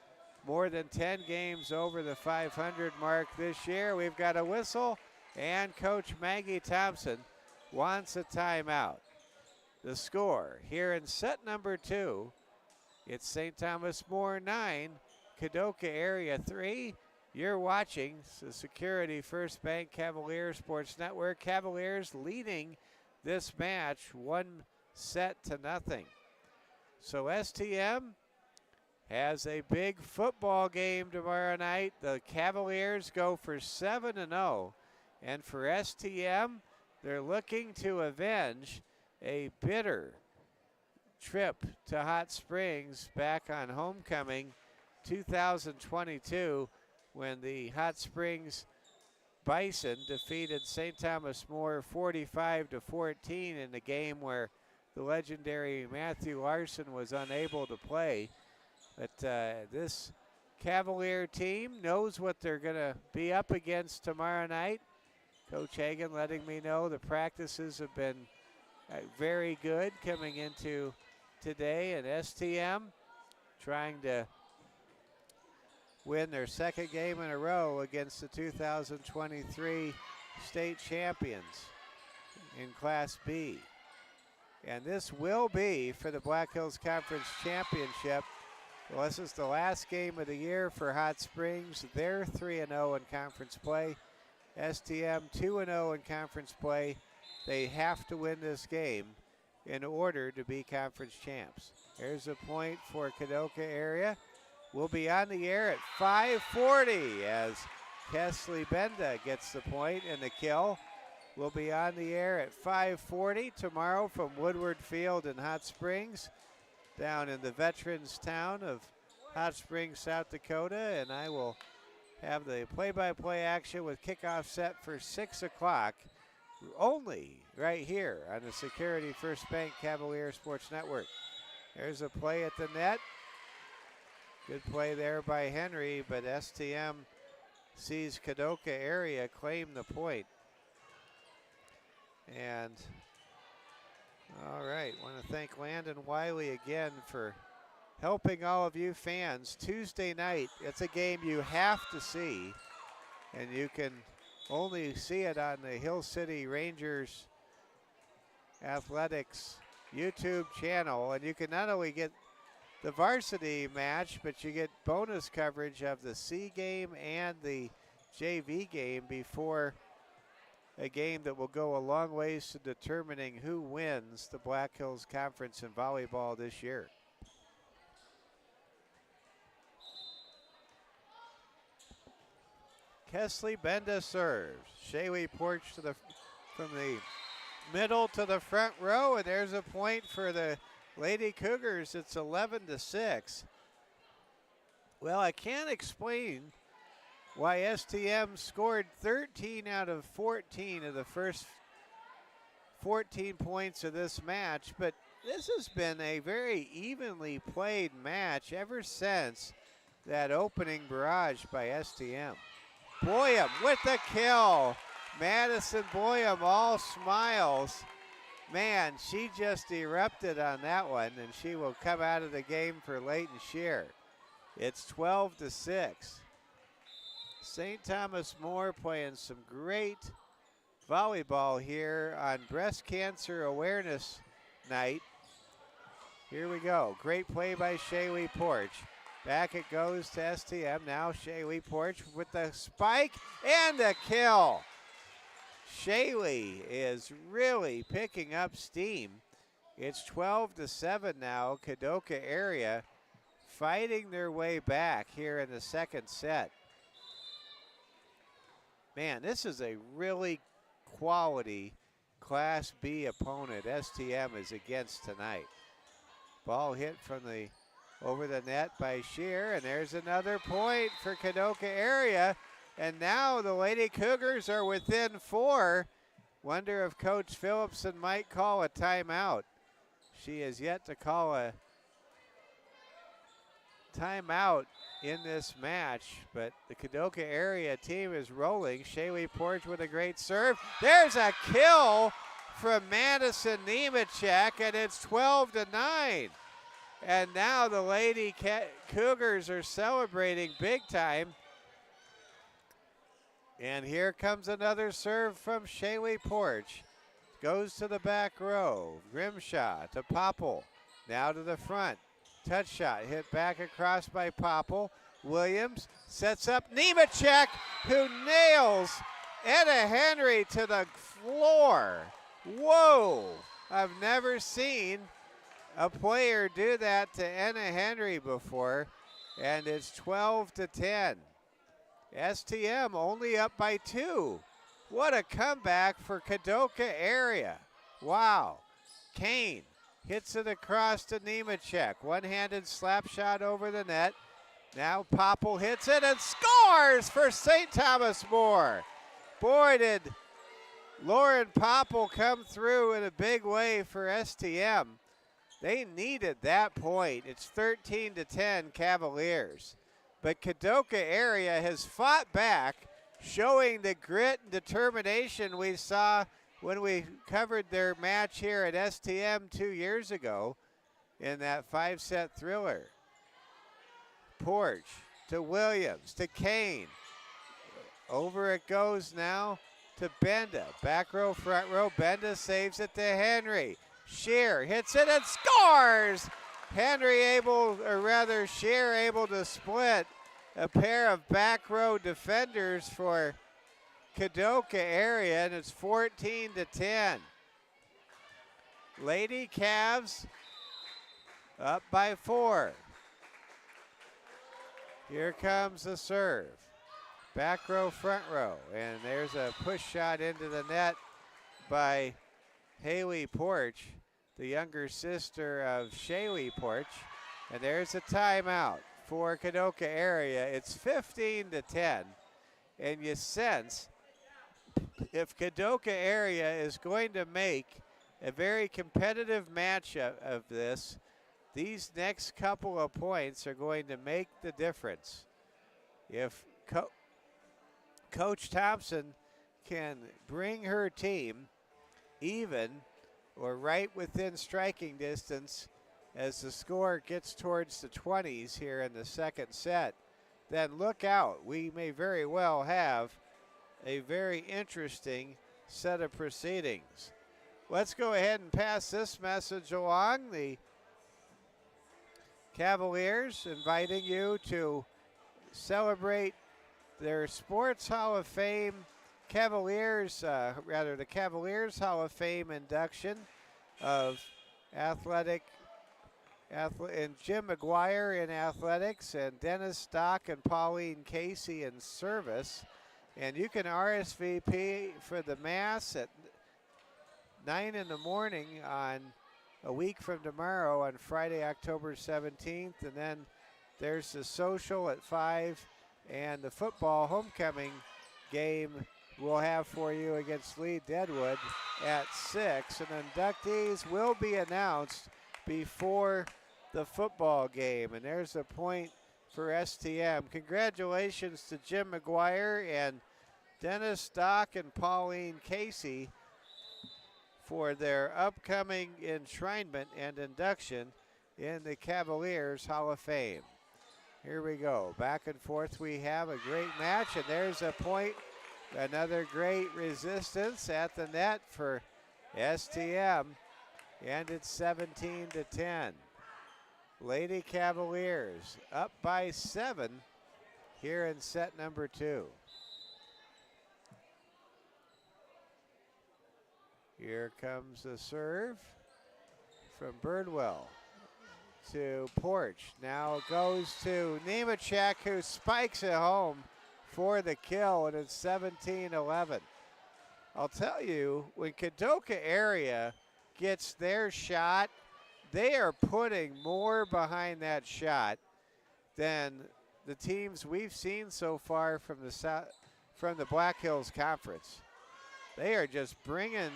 more than 10 games over the 500 mark this year. We've got a whistle, and Coach Maggie Thompson wants a timeout. The score here in set number 2, it's St. Thomas More 9, Kadoka area 3. You're watching the Security First Bank Cavaliers Sports Network. Cavaliers leading this match 1-0. So STM has a big football game tomorrow night. The Cavaliers go for 7-0. And for STM, they're looking to avenge a bitter trip to Hot Springs back on homecoming 2022, when the Hot Springs Bison defeated St. Thomas More 45-14 in the game where the legendary Matthew Larson was unable to play. But this Cavalier team knows what they're going to be up against tomorrow night. Coach Hagan letting me know the practices have been very good coming into today, and STM trying to win their second game in a row against the 2023 state champions in Class B. And this will be for the Black Hills Conference Championship. Well, this is the last game of the year for Hot Springs. They're 3-0 in conference play. STM 2-0 in conference play. They have to win this game in order to be conference champs. There's a point for Kadoka area. We'll be on the air at 5:40 as Kesley Benda gets the point and the kill. We'll be on the air at 5:40 tomorrow from Woodward Field in Hot Springs, down in the veterans town of Hot Springs, South Dakota, and I will have the play-by-play action with kickoff set for 6 o'clock, only right here on the Security First Bank Cavalier Sports Network. There's a play at the net. Good play there by Henry, but STM sees Kadoka area claim the point. And all right, want to thank Landon Wiley again for helping all of you fans. Tuesday night, it's a game you have to see, and you can only see it on the Hill City Rangers Athletics YouTube channel, and you can not only get the varsity match, but you get bonus coverage of the C game and the JV game before a game that will go a long ways to determining who wins the Black Hills Conference in volleyball this year. Kesley Benda serves. Shaywee Porch from the middle to the front row, and there's a point for the Lady Cougars. It's 11-6. Well, I can't explain why STM scored 13 out of 14 of the first 14 points of this match, but this has been a very evenly played match ever since that opening barrage by STM. Boyum with the kill. Madison Boyum all smiles. Man, she just erupted on that one, and she will come out of the game for Leighton Shear. It's 12-6. St. Thomas More playing some great volleyball here on Breast Cancer Awareness Night. Here we go. Great play by Shaywee Porch. Back it goes to STM. Now Shaywee Porch with the spike and the kill. Shaywee is really picking up steam. It's 12-7 now. Kadoka area fighting their way back here in the second set. Man, this is a really quality Class B opponent STM is against tonight. Ball hit from the over the net by Shear, and there's another point for Kadoka area. And now the Lady Cougars are within 4. Wonder if Coach Phillipson might call a timeout. She has yet to call a timeout in this match, but the Kadoka area team is rolling. Shaywee Porch with a great serve. There's a kill from Madison Nemechek, and it's 12-9. And now the Lady Cougars are celebrating big time. And here comes another serve from Shaywee Porch. Goes to the back row. Grimshaw to Popple. Now to the front. Touch shot hit back across by Popple. Williams sets up Nemechek, who nails Etta Henry to the floor. Whoa! I've never seen a player do that to Etta Henry before. And it's 12-10. STM only up by 2. What a comeback for Kadoka area. Wow. Kane hits it across to Nemechek. One-handed slap shot over the net. Now Popple hits it and scores for St. Thomas More. Boy, did Lauren Popple come through in a big way for STM. They needed that point. It's 13-10 Cavaliers. But Kadoka area has fought back, showing the grit and determination we saw when we covered their match here at STM 2 years ago in that 5-set thriller. Porch to Williams to Kane. Over it goes now to Benda. Back row, front row. Benda saves it to Henry. Shear hits it and scores! Henry able, or rather Shear able to split a pair of back row defenders for Kadoka area, and it's 14-10. Lady Cavs up by 4. Here comes the serve. Back row, front row, and there's a push shot into the net by Haley Porch, the younger sister of Shaylee Porch, and there's a timeout for Kadoka area. It's 15-10, and you sense if Kadoka area is going to make a very competitive match of this, these next couple of points are going to make the difference. If Coach Thompson can bring her team even or right within striking distance as the score gets towards the 20s here in the second set, then look out. We may very well have a very interesting set of proceedings. Let's go ahead and pass this message along. The Cavaliers inviting you to celebrate their Sports Hall of Fame the Cavaliers Hall of Fame induction of and Jim McGuire in athletics, and Dennis Stock and Pauline Casey in service. And you can RSVP for the Mass at 9 in the morning on a week from tomorrow on Friday, October 17th. And then there's the social at 5 and the football homecoming game we'll have for you against Lee Deadwood at 6. And inductees will be announced before the football game. And there's a point for STM. Congratulations to Jim McGuire and Dennis Stock and Pauline Casey for their upcoming enshrinement and induction in the Cavaliers Hall of Fame. Here we go. Back and forth we have a great match, and there's a point. Another great resistance at the net for STM, and it's 17-10. Lady Cavaliers up by 7 here in set number 2. Here comes the serve from Birdwell to Porch. Now it goes to Nemechek, who spikes it home for the kill, and it's 17-11. I'll tell you, when Kadoka area gets their shot, they are putting more behind that shot than the teams we've seen so far from the Black Hills Conference. They are just bringing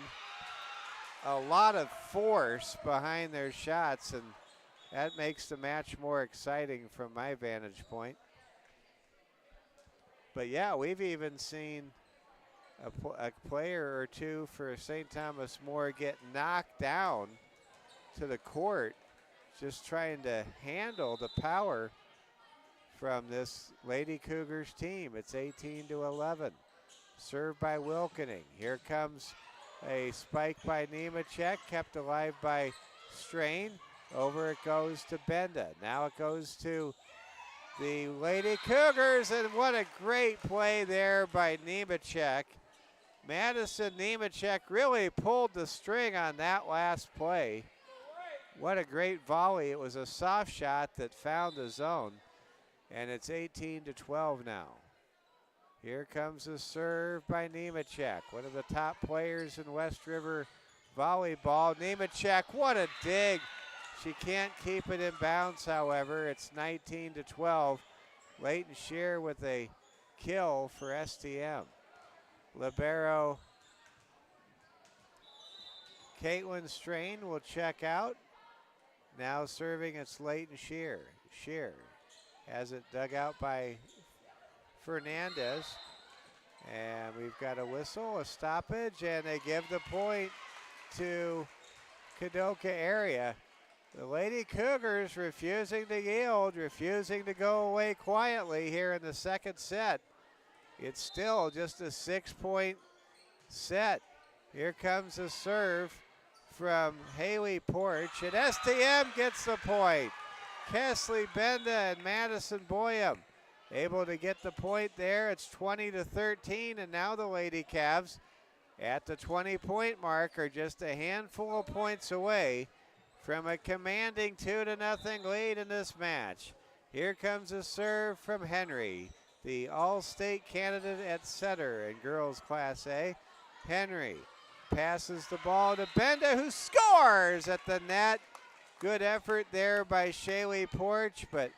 a lot of force behind their shots, and that makes the match more exciting from my vantage point. But yeah, we've even seen a player or two for St. Thomas More get knocked down to the court, just trying to handle the power from this Lady Cougars team. It's 18-11. Served by Wilkening. Here comes a spike by Nemechek, kept alive by Strain. Over it goes to Benda. Now it goes to the Lady Cougars, and what a great play there by Nemechek. Madison Nemechek really pulled the string on that last play. What a great volley. It was a soft shot that found the zone, and it's 18-12 now. Here comes the serve by Nemechek, one of the top players in West River volleyball. Nemechek, what a dig. She can't keep it in bounds, however. It's 19-12. Leighton Shear with a kill for STM. Libero Caitlin Strain will check out. Now serving, it's Leighton Shear. Shear has it dug out by Fernandez. And we've got a whistle, a stoppage, and they give the point to Kadoka area. The Lady Cougars refusing to yield, refusing to go away quietly here in the second set. It's still just a 6-point set. Here comes a serve from Haley Porch, and STM gets the point. Kesley Benda and Madison Boyum able to get the point there. It's 20-13, and now the Lady Cavs at the 20-point mark are just a handful of points away from a commanding 2-0 lead in this match. Here comes a serve from Henry, the All-State candidate at setter in girls Class A. Henry passes the ball to Benda, who scores at the net. Good effort there by Shaylee Porch, but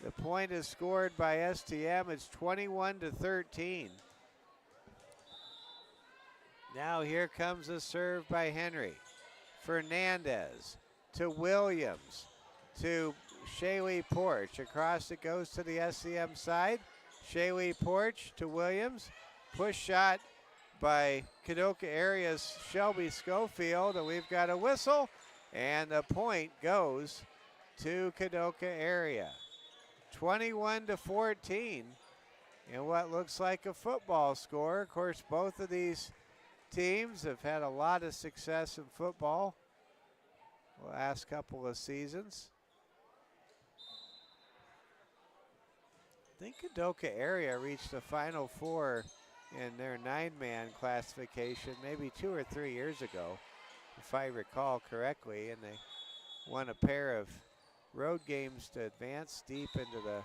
the point is scored by STM. It's 21-13. Now here comes a serve by Henry. Fernandez to Williams to Shaylee Porch. Across it goes to the SCM side. Shaylee Porch to Williams. Push shot by Kadoka area's Shelby Schofield, and we've got a whistle, and the point goes to Kadoka area. 21-14 in what looks like a football score. Of course, both of these teams have had a lot of success in football the last couple of seasons. I think Kadoka area reached the Final Four in their 9-man classification maybe 2 or 3 years ago, if I recall correctly, and they won a pair of road games to advance deep into the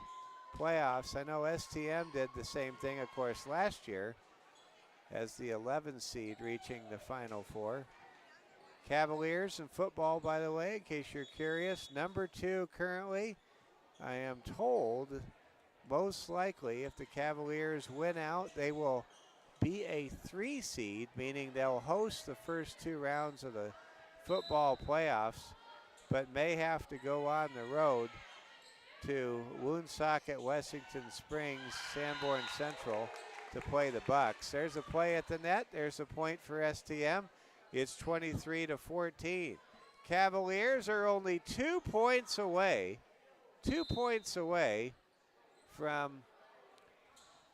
playoffs. I know STM did the same thing, of course, last year as the 11 seed reaching the Final Four. Cavaliers in football, by the way, in case you're curious, number 2 currently. I am told most likely if the Cavaliers win out, they will be a 3 seed, meaning they'll host the first 2 rounds of the football playoffs, but may have to go on the road to Woonsocket, Wessington Springs, Sanborn Central to play the Bucks. There's a play at the net. There's a point for STM. It's 23-14. Cavaliers are only 2 points away, 2 points away from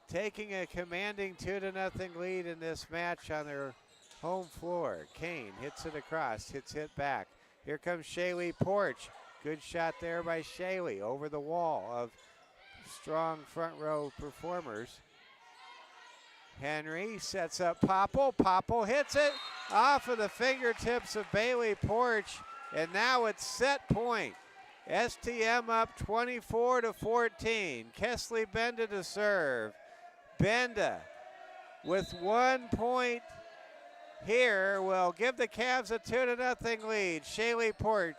taking a commanding 2-0 lead in this match on their home floor. Kane hits it across, hits it back. Here comes Shaylee Porch. Good shot there by Shaylee over the wall of strong front row performers. Henry sets up Popple. Popple hits it off of the fingertips of Bailey Porch, and now it's set point. STM up 24-14. Kesley Benda to serve. Benda with 1 point here will give the Cavs a 2-0 lead. Shaylee Porch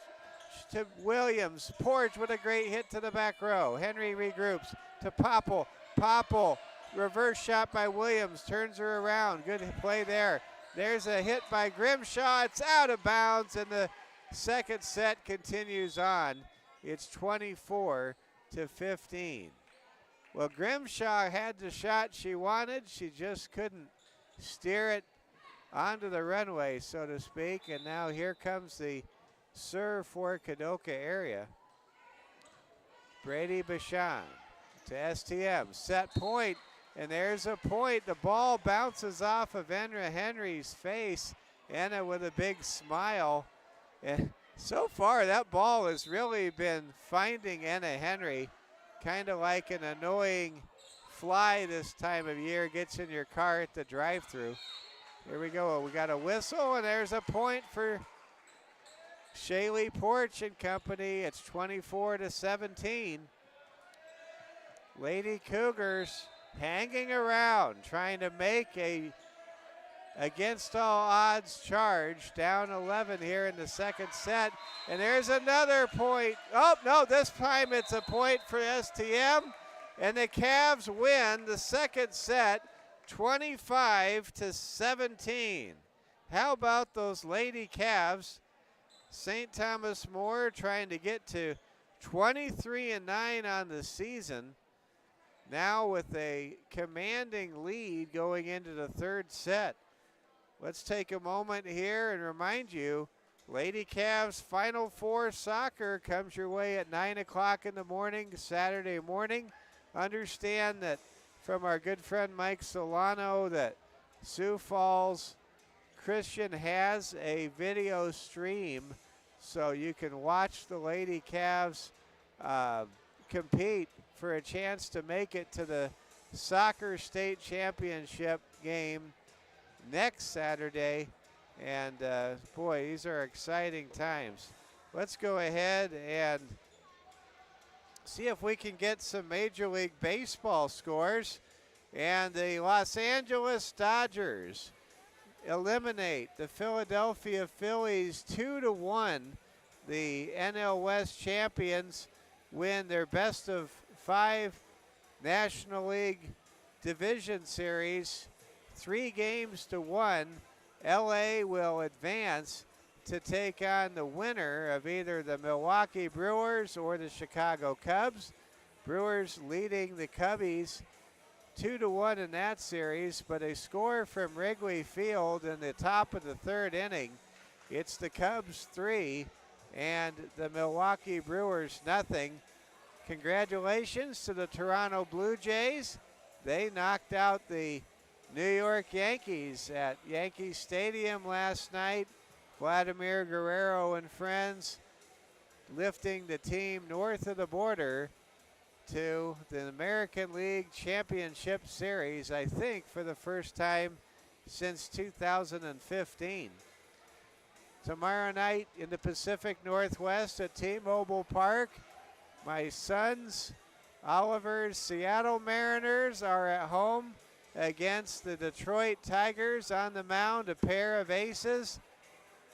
to Williams. Porch with a great hit to the back row. Henry regroups to Popple. Popple, reverse shot by Williams, turns her around. Good play there. There's a hit by Grimshaw. It's out of bounds, and the second set continues on. It's 24-15. Well, Grimshaw had the shot she wanted. She just couldn't steer it onto the runway, so to speak. And now here comes the serve for Kadoka area. Brady Bashan to STM. Set point, and there's a point. The ball bounces off of Enra Henry's face. Enna with a big smile. And so far, that ball has really been finding Enna Henry, kind of like an annoying fly this time of year gets in your car at the drive-thru. Here we go. We got a whistle, and there's a point for Shaylee Porch and company. It's 24-17. Lady Cougars hanging around, trying to make a against all odds charge, down 11 here in the second set. And there's another point. Oh, no, this time it's a point for STM. And the Cavs win the second set 25-17. How about those Lady Cavs? St. Thomas More trying to get to 23-9 on the season. Now with a commanding lead going into the third set. Let's take a moment here and remind you, Lady Cavs Final Four soccer comes your way at 9 o'clock in the morning, Saturday morning. Understand that from our good friend Mike Solano that Sioux Falls Christian has a video stream so you can watch the Lady Cavs compete for a chance to make it to the soccer state championship game next Saturday. And boy, these are exciting times. Let's go ahead and see if we can get some Major League Baseball scores. And the Los Angeles Dodgers eliminate the Philadelphia Phillies 2-1. The NL West champions win their best of 5 National League Division Series 3-1. LA will advance to take on the winner of either the Milwaukee Brewers or the Chicago Cubs. Brewers leading the Cubbies 2-1 in that series, but a score from Wrigley Field in the top of the third inning. It's the Cubs 3 and the Milwaukee Brewers nothing. Congratulations to the Toronto Blue Jays. They knocked out the New York Yankees at Yankee Stadium last night. Vladimir Guerrero and friends lifting the team north of the border to the American League Championship Series, I think for the first time since 2015. Tomorrow night in the Pacific Northwest at T-Mobile Park, my sons, Oliver's Seattle Mariners are at home against the Detroit Tigers. On the mound, a pair of aces.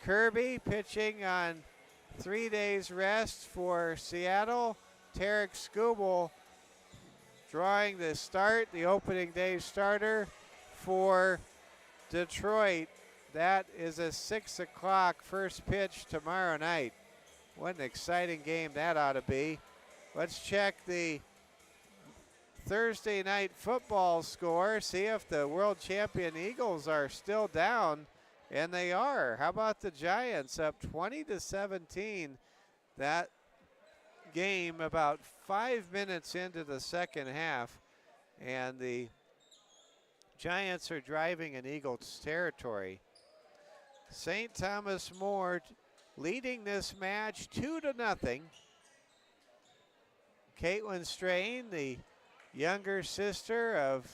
Kirby pitching on 3 days rest for Seattle. Tarek Skubal drawing the start, the opening day starter for Detroit. That is a 6 o'clock first pitch tomorrow night. What an exciting game that ought to be. Let's check the Thursday night football score, see if the world champion Eagles are still down, and they are. How about the Giants up 20-17? That game about 5 minutes into the second half, and the Giants are driving in Eagles territory. St. Thomas More leading this match 2-0. Caitlin Strain, the younger sister of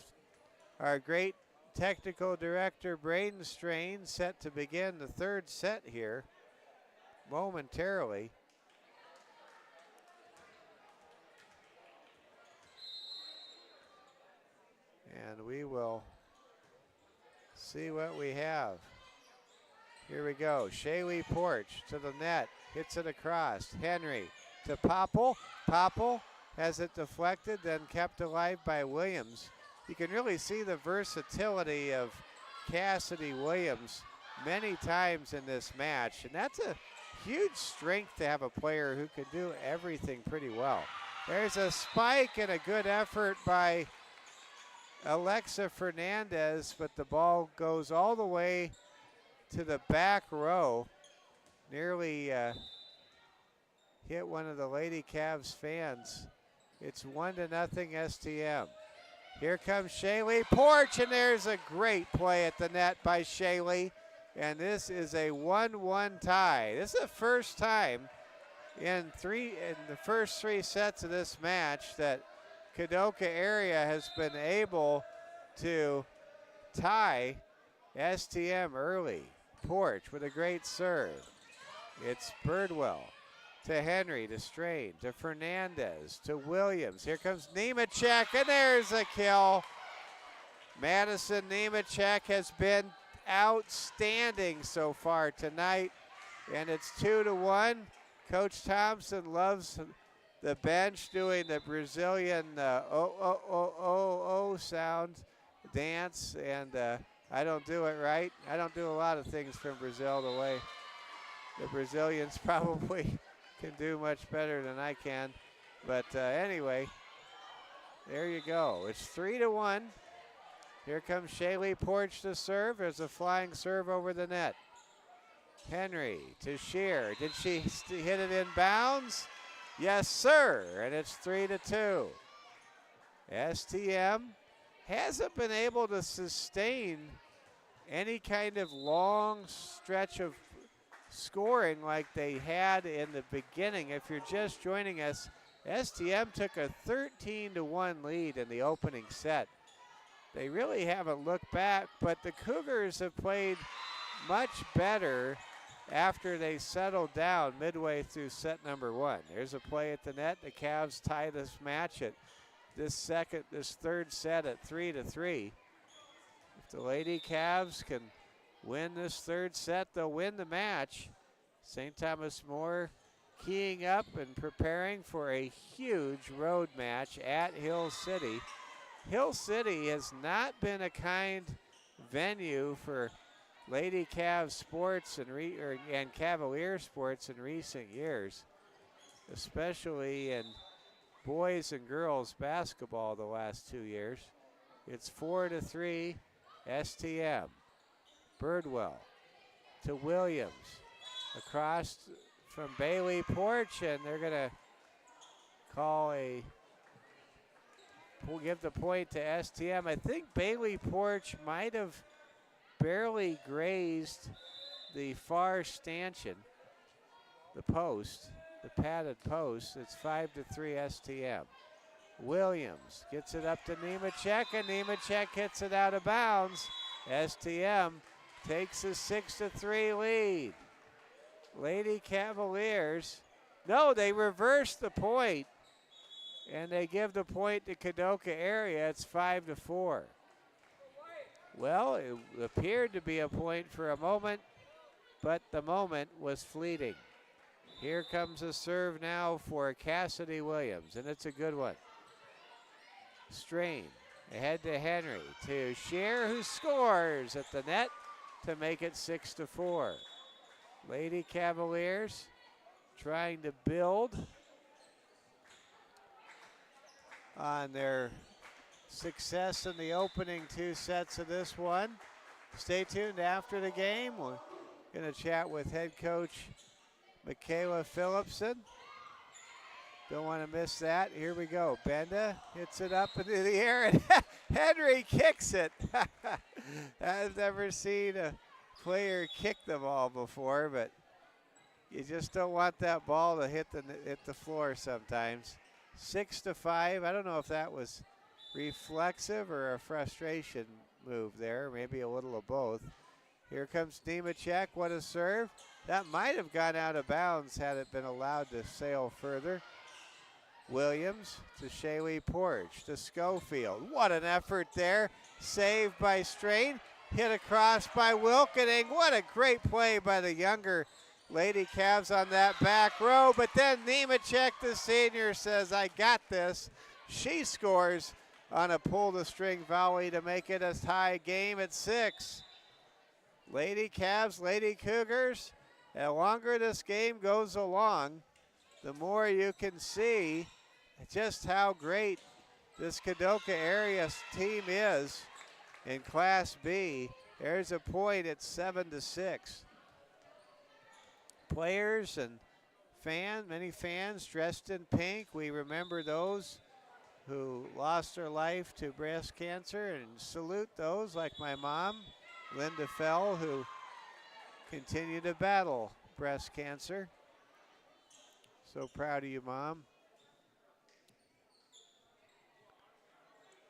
our great technical director Braden Strain, set to begin the third set here momentarily. And we will see what we have. Here we go. Shaylee Porch to the net. Hits it across. Henry to Popple. Popple has it deflected, then kept alive by Williams. You can really see the versatility of Cassidy Williams many times in this match. And that's a huge strength to have a player who can do everything pretty well. There's a spike and a good effort by Alexa Fernandez, but the ball goes all the way to the back row. Nearly hit one of the Lady Cavs fans. It's 1-0 STM. Here comes Shaylee Porch, and there's a great play at the net by Shaylee. And this is a 1-1 tie. This is the first time in the first 3 sets of this match that Kadoka area has been able to tie STM early. Porch with a great serve. It's Birdwell to Henry, to Strain, to Fernandez, to Williams. Here comes Nemechek, and there's a kill. Madison Nemechek has been outstanding so far tonight, and it's 2-1. Coach Thompson loves the bench doing the Brazilian oh sound. dance, and I don't do it right. I don't do a lot of things from Brazil the way the Brazilians probably can do much better than I can. But anyway, there you go. It's 3-1. Here comes Shaylee Porch to serve. There's a flying serve over the net. Henry to Shear. Did she hit it in bounds? Yes, sir. And it's 3-2. STM hasn't been able to sustain any kind of long stretch of scoring like they had in the beginning. If you're just joining us, STM took a 13-1 lead in the opening set. They really haven't looked back, but the Cougars have played much better after they settled down midway through set number 1. There's a play at the net. The Cavs tie this match at this third set at 3-3. If the Lady Cavs can win this third set, they'll win the match. St. Thomas More keying up and preparing for a huge road match at Hill City. Hill City has not been a kind venue for Lady Cavs sports and Cavalier sports in recent years, especially in boys and girls basketball the last 2 years. It's 4-3 STM. Birdwell to Williams. Across from Bailey Porch, and they're going to give the point to STM. I think Bailey Porch might have barely grazed the far stanchion, the post, the padded post. It's 5-3 STM. Williams gets it up to Nemechek, and Nemechek hits it out of bounds. STM takes a 6-3 lead. Lady Cavaliers, no, they reverse the point, and they give the point to Kadoka area. It's 5-4. Well, it appeared to be a point for a moment, but the moment was fleeting. Here comes a serve now for Cassidy Williams, and it's a good one. Strain ahead to Henry, to Shear, who scores at the net to make it 6-4. Lady Cavaliers trying to build on their success in the opening 2 sets of this one. Stay tuned after the game. We're going to chat with head coach Michaela Phillipson. Don't want to miss that. Here we go. Benda hits it up into the air, and Henry kicks it. I've never seen a player kick the ball before, but you just don't want that ball to hit the floor sometimes. 6-5. I don't know if that was reflexive or a frustration move there, maybe a little of both. Here comes Nemechek. What a serve. That might have gone out of bounds had it been allowed to sail further. Williams to Shaylee Porch to Schofield. What an effort there. Saved by Strain. Hit across by Wilkening. What a great play by the younger Lady Cavs on that back row. But then Nemechek, the senior, says, I got this. She scores on a pull-the-string volley to make it a tie game at 6. Lady Cavs, Lady Cougars, the longer this game goes along, the more you can see just how great this Kadoka area team is in Class B. There's a point at 7-6. Players and many fans dressed in pink. We remember those who lost their life to breast cancer and salute those like my mom, Linda Fell, who continue to battle breast cancer. So proud of you, Mom.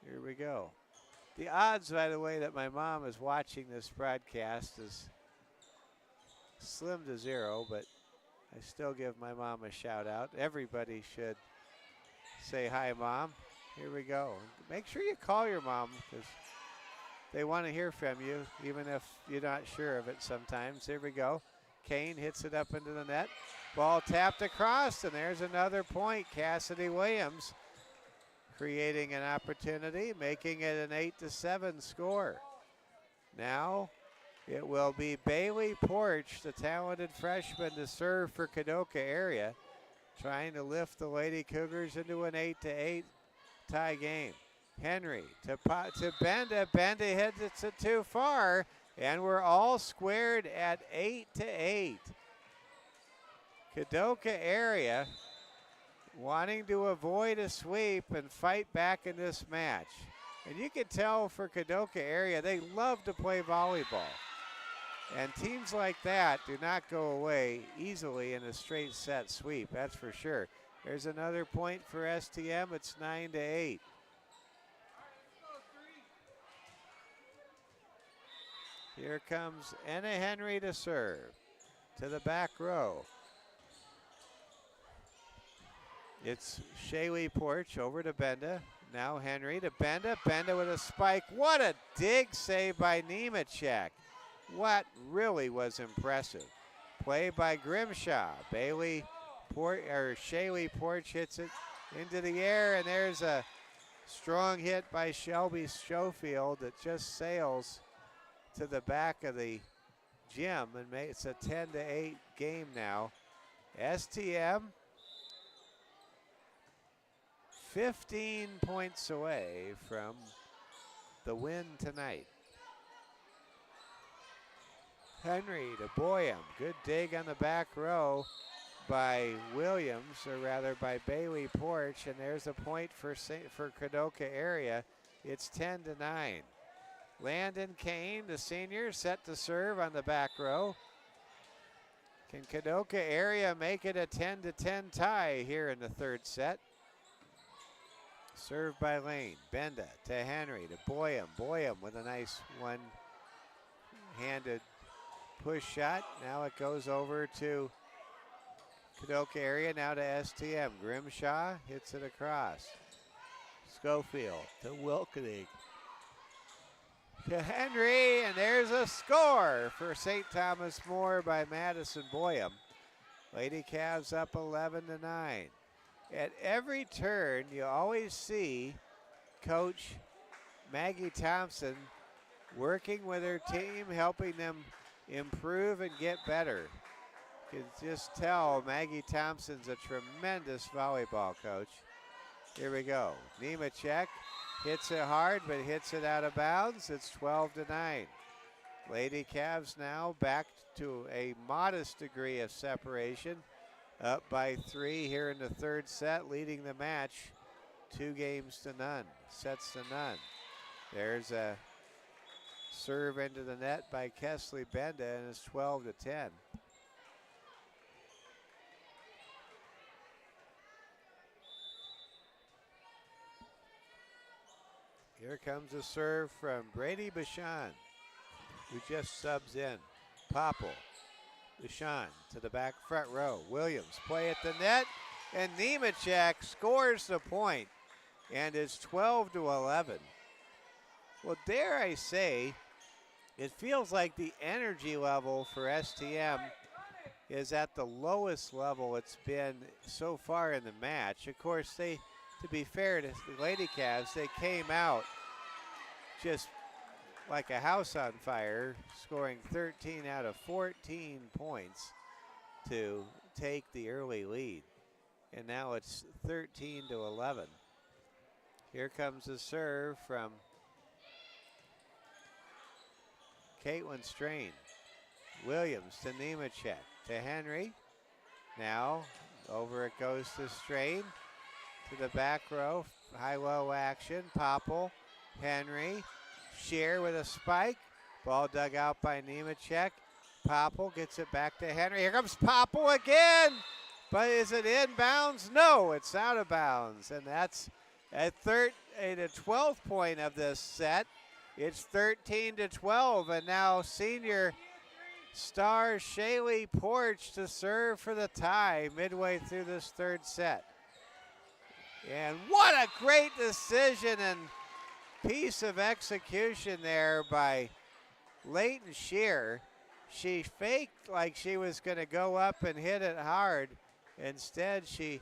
Here we go. The odds, by the way, that my mom is watching this broadcast is slim to 0, but I still give my mom a shout out. Everybody should say hi, Mom. Here we go. Make sure you call your mom because they want to hear from you, even if you're not sure of it sometimes. Here we go. Kane hits it up into the net. Ball tapped across, and there's another point. Cassidy Williams creating an opportunity, making it an 8-7 score. Now it will be Bailey Porch, the talented freshman, to serve for Kadoka area, trying to lift the Lady Cougars into an 8-8 tie game. Henry to Benda. Benda hits it too far, and we're all squared at 8-8. Kadoka area wanting to avoid a sweep and fight back in this match. And you can tell for Kadoka area, they love to play volleyball. And teams like that do not go away easily in a straight set sweep, that's for sure. There's another point for STM, it's 9-8. Here comes Anna Henry to serve to the back row. It's Shaylee Porch over to Benda. Now Henry to Benda. Benda with a spike. What a dig save by Nemechek. What really was impressive. Play by Grimshaw. Shaylee Porch hits it into the air, and there's a strong hit by Shelby Schofield that just sails to the back of the gym and makes a 10-8 game now. STM 15 points away from the win tonight. Henry to Boyum. Good dig on the back row by Williams, or rather by Bailey Porch, and there's a point for Kadoka area. It's 10-9. Landon Kane, the senior, set to serve on the back row. Can Kadoka area make it a 10-10 tie here in the third set? Served by Lane. Benda to Henry to Boyum. Boyum with a nice one-handed push shot. Now it goes over to Kadoka area, now to STM. Grimshaw hits it across. Schofield to Wilkening. To Henry, and there's a score for St. Thomas More by Madison Boyum. Lady Cavs up 11-9. At every turn, you always see Coach Maggie Thompson working with her team, helping them improve and get better. You can just tell Maggie Thompson's a tremendous volleyball coach. Here we go. Nemechek hits it hard, but hits it out of bounds. It's 12-9. Lady Cavs now back to a modest degree of separation. Up by 3 here in the third set, leading the match 2-0. Sets to none. There's a serve into the net by Kesley Benda, and it's 12-10. Here comes a serve from Brady Bashan, who just subs in. Popple. Bashan to the back front row. Williams play at the net, and Nemechek scores the point, and it's 12-11. Well, dare I say, it feels like the energy level for STM is at the lowest level it's been so far in the match. Of course, to be fair to the Lady Cavs, they came out just like a house on fire, scoring 13 out of 14 points to take the early lead. And now it's 13-11. Here comes a serve from Caitlin Strain. Williams to Nemechek to Henry. Now over it goes to Strain to the back row. High-low action. Popple, Henry. Shear with a spike. Ball dug out by Nemechek. Popple gets it back to Henry. Here comes Popple again. But is it inbounds? No, it's out of bounds. And that's at the 12th point of this set. It's 13-12. And now senior star Shaylee Porch to serve for the tie midway through this third set. And what a great decision and piece of execution there by Leighton Shear. She faked like she was going to go up and hit it hard. Instead, she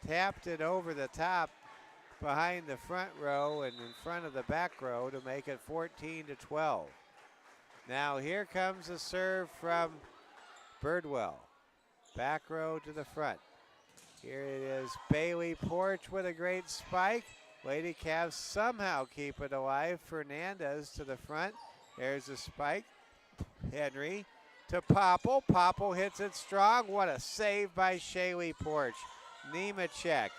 tapped it over the top behind the front row and in front of the back row to make it 14-12. Now here comes a serve from Birdwell. Back row to the front. Here it is, Bailey Porch with a great spike. Lady Cavs somehow keep it alive. Fernandez to the front. There's a spike. Henry to Popple. Popple hits it strong. What a save by Shaylee Porch. Nemechek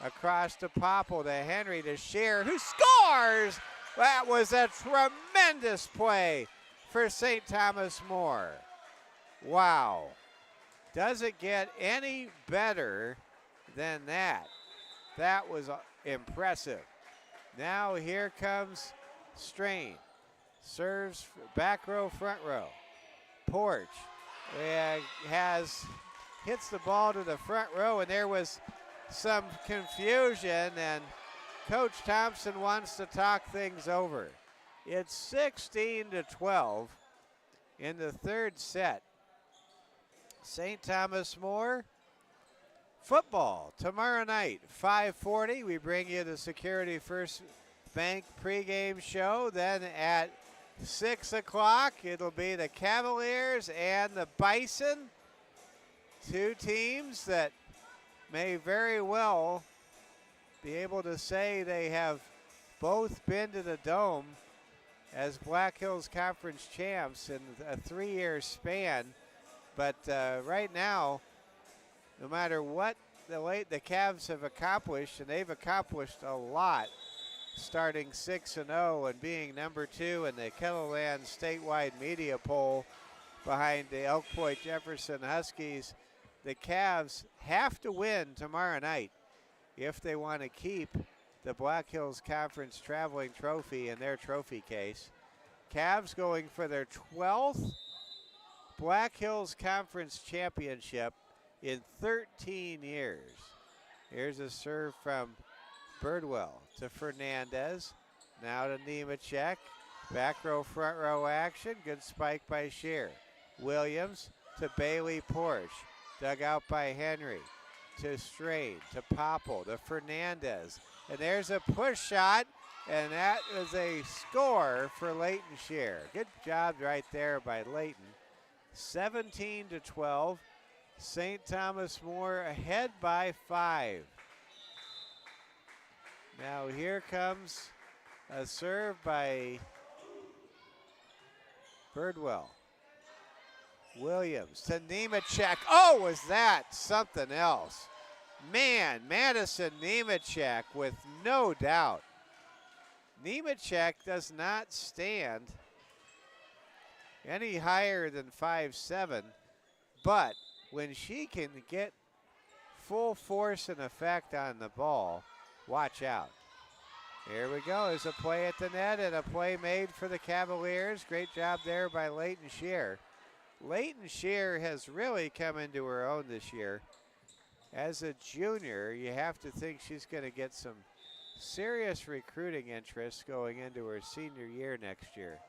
across to Popple to Henry to Shear, who scores! That was a tremendous play for St. Thomas More. Wow. Does it get any better than that? That was impressive. Now here comes Strain. Serves back row, front row. Porch hits the ball to the front row, and there was some confusion, and Coach Thompson wants to talk things over. It's 16-12 in the third set. St. Thomas More football tomorrow night, 5:40. We bring you the Security First Bank pregame show. Then at 6 o'clock, it'll be the Cavaliers and the Bison, two teams that may very well be able to say they have both been to the Dome as Black Hills Conference champs in a 3-year span. But right now, no matter what the Cavs have accomplished, and they've accomplished a lot, starting 6-0 and being number 2 in the Kettleland statewide media poll behind the Elk Point Jefferson Huskies, the Cavs have to win tomorrow night if they want to keep the Black Hills Conference traveling trophy in their trophy case. Cavs going for their 12th Black Hills Conference championship in 13 years. Here's a serve from Birdwell to Fernandez. Now to Nemechek. Back row, front row action. Good spike by Shear. Williams to Bailey Porch. Dug out by Henry. To Strain, to Popple, to Fernandez. And there's a push shot, and that is a score for Leighton Shear. Good job right there by Leighton. 17-12. St. Thomas More ahead by 5. Now here comes a serve by Birdwell. Williams to Nemechek. Oh, was that something else? Man, Madison Nemechek with no doubt. Nemechek does not stand any higher than 5'7", but when she can get full force and effect on the ball, watch out. Here we go. There's a play at the net and a play made for the Cavaliers. Great job there by Leighton Shear. Leighton Shear has really come into her own this year. As a junior, you have to think she's going to get some serious recruiting interest going into her senior year next year.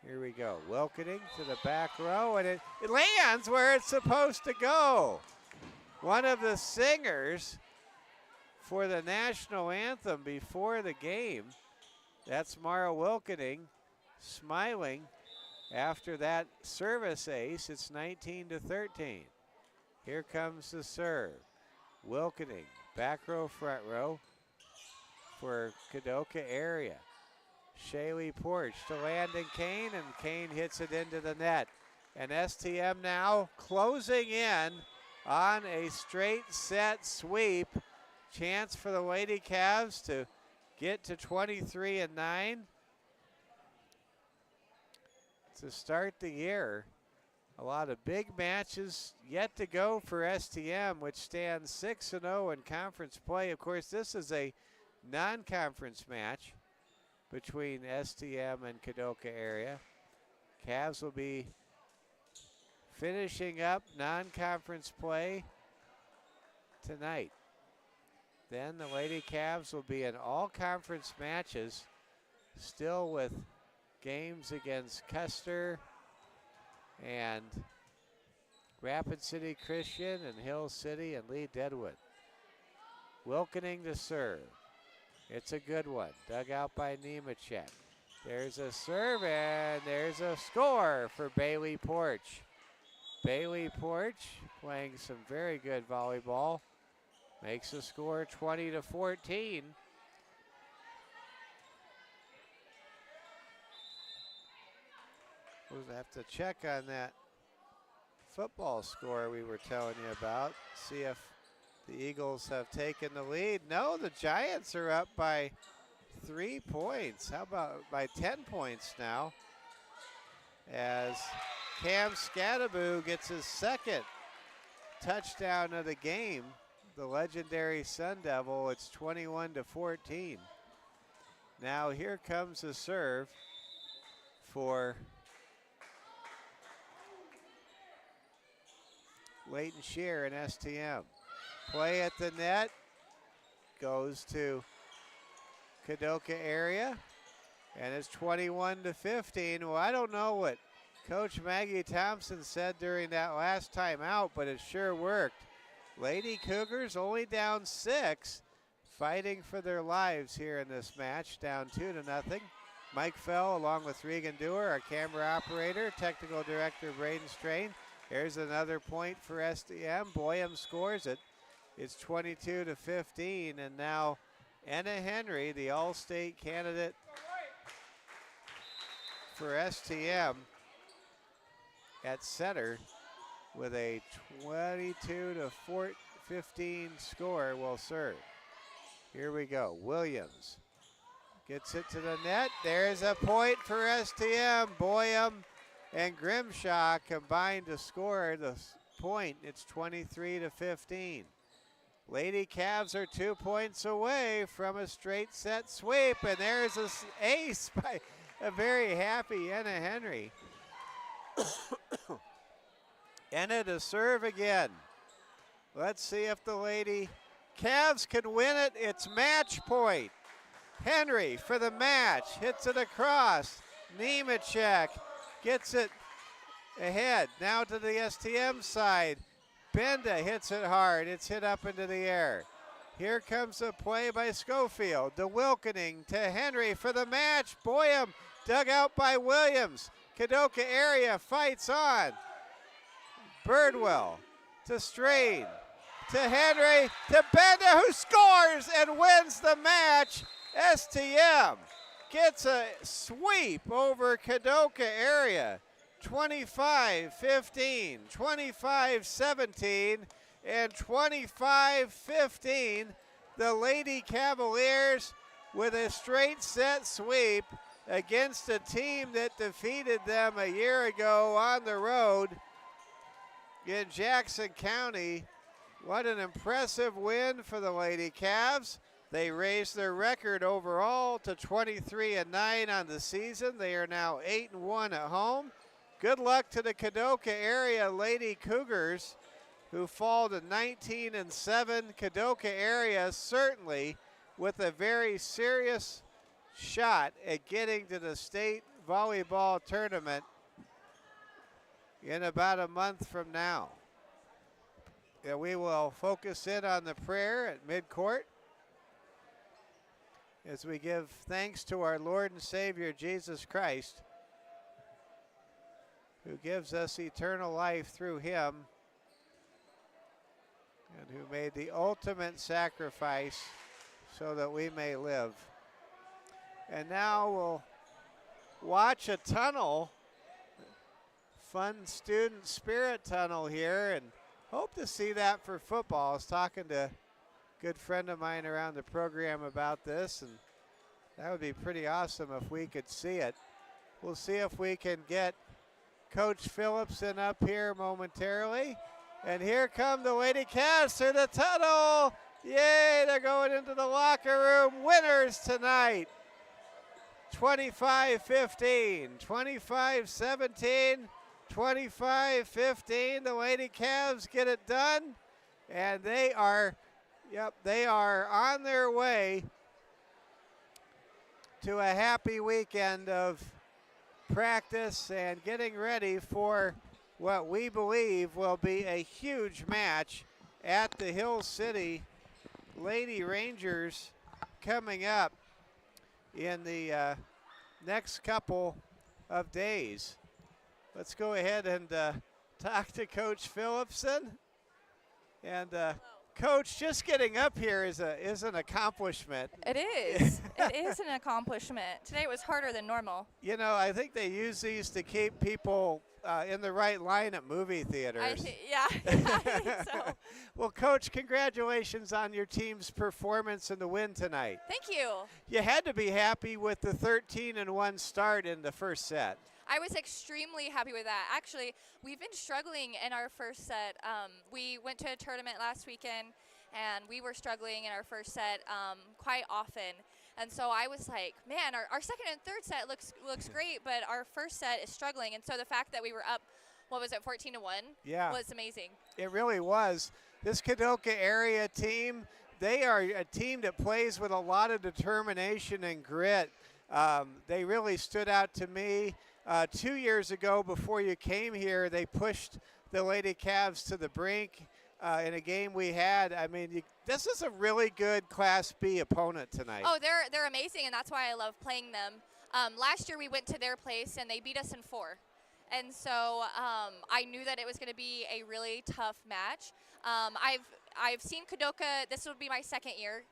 Here we go. Wilkening to the back row, and it lands where it's supposed to go. One of the singers for the national anthem before the game, that's Mara Wilkening, smiling after that service ace. It's 19-13. Here comes the serve. Wilkening, back row, front row for Kadoka area. Shaylee Porch to Landon Kane, and Kane hits it into the net. And STM now closing in on a straight set sweep. Chance for the Lady Cavs to get to 23-9 to start the year. A lot of big matches yet to go for STM, which stands 6-0 in conference play. Of course, this is a non-conference match between STM and Kadoka area. Cavs will be finishing up non-conference play tonight. Then the Lady Cavs will be in all conference matches, still with games against Custer and Rapid City Christian and Hill City and Lee Deadwood. Wilkening to serve. It's a good one. Dug out by Nemechek. There's a serve, and there's a score for Bailey Porch. Bailey Porch playing some very good volleyball. Makes the score 20-14. We'll have to check on that football score we were telling you about. See if the Eagles have taken the lead. No, the Giants are up by 3 points. How about by 10 points now? As Cam Scadaboo gets his second touchdown of the game. The legendary Sun Devil, it's 21-14. Now here comes the serve for Leighton Shear and STM. Play at the net, goes to Kadoka area, and it's 21-15. Well, I don't know what Coach Maggie Thompson said during that last time out, but it sure worked. Lady Cougars only down 6, fighting for their lives here in this match, down 2-0. Mike Fell along with Regan Dewar, our camera operator, technical director Braden Strain. Here's another point for STM. Boyum scores it. It's 22-15, and now Anna Henry, the All-State candidate for STM at center with a 22-15 score will serve. Here we go. Williams gets it to the net. There's a point for STM. Boyum and Grimshaw combined to score the point. It's 23-15. Lady Cavs are 2 points away from a straight set sweep, and there's an ace by a very happy Anna Henry. Anna to serve again. Let's see if the Lady Cavs can win it. It's match point. Henry for the match, hits it across. Nemechek gets it ahead. Now to the STM side. Benda hits it hard. It's hit up into the air. Here comes a play by Schofield. DeWilkening to Henry for the match. Boyum dug out by Williams. Kadoka area fights on. Birdwell to Strain. To Henry. To Benda, who scores and wins the match. STM gets a sweep over Kadoka area. 25-15, 25-17, and 25-15. The Lady Cavaliers with a straight set sweep against a team that defeated them a year ago on the road in Jackson County. What an impressive win for the Lady Cavs. They raised their record overall to 23-9 on the season. They are now 8-1 at home. Good luck to the Kadoka area Lady Cougars, who fall to 19-7. Kadoka area certainly with a very serious shot at getting to the state volleyball tournament in about a month from now. And we will focus in on the prayer at midcourt as we give thanks to our Lord and Savior Jesus Christ, who gives us eternal life through him and who made the ultimate sacrifice so that we may live. And now we'll watch a tunnel, fun student spirit tunnel here, and hope to see that for football. I was talking to a good friend of mine around the program about this, and that would be pretty awesome if we could see it. We'll see if we can get Coach Phillipson up here momentarily. And here come the Lady Cavs to the tunnel. Yay, they're going into the locker room. Winners tonight. 25-15, 25-17, 25-15. The Lady Cavs get it done. And they are on their way to a happy weekend of practice and getting ready for what we believe will be a huge match at the Hill City Lady Rangers coming up in the next couple of days. Let's go ahead and talk to Coach Phillipson. And Coach, just getting up here is an accomplishment. It is. It is an accomplishment. Today it was harder than normal. You know, I think they use these to keep people in the right line at movie theaters. Yeah, I think so. Well, Coach, congratulations on your team's performance and the win tonight. Thank you. You had to be happy with the 13-1 start in the first set. I was extremely happy with that. Actually, we've been struggling in our first set. We went to a tournament last weekend, and we were struggling in our first set quite often. And so I was like, man, our second and third set looks great, but our first set is struggling. And so the fact that we were up, 14-1? Yeah. Was amazing. It really was. This Kadoka area team, they are a team that plays with a lot of determination and grit. They really stood out to me. 2 years ago, before you came here, they pushed the Lady Cavs to the brink in a game we had. I mean, this is a really good Class B opponent tonight. Oh, they're amazing, and that's why I love playing them. Last year we went to their place, and they beat us in 4. And so I knew that it was going to be a really tough match. I've seen Kadoka. This would be my second year,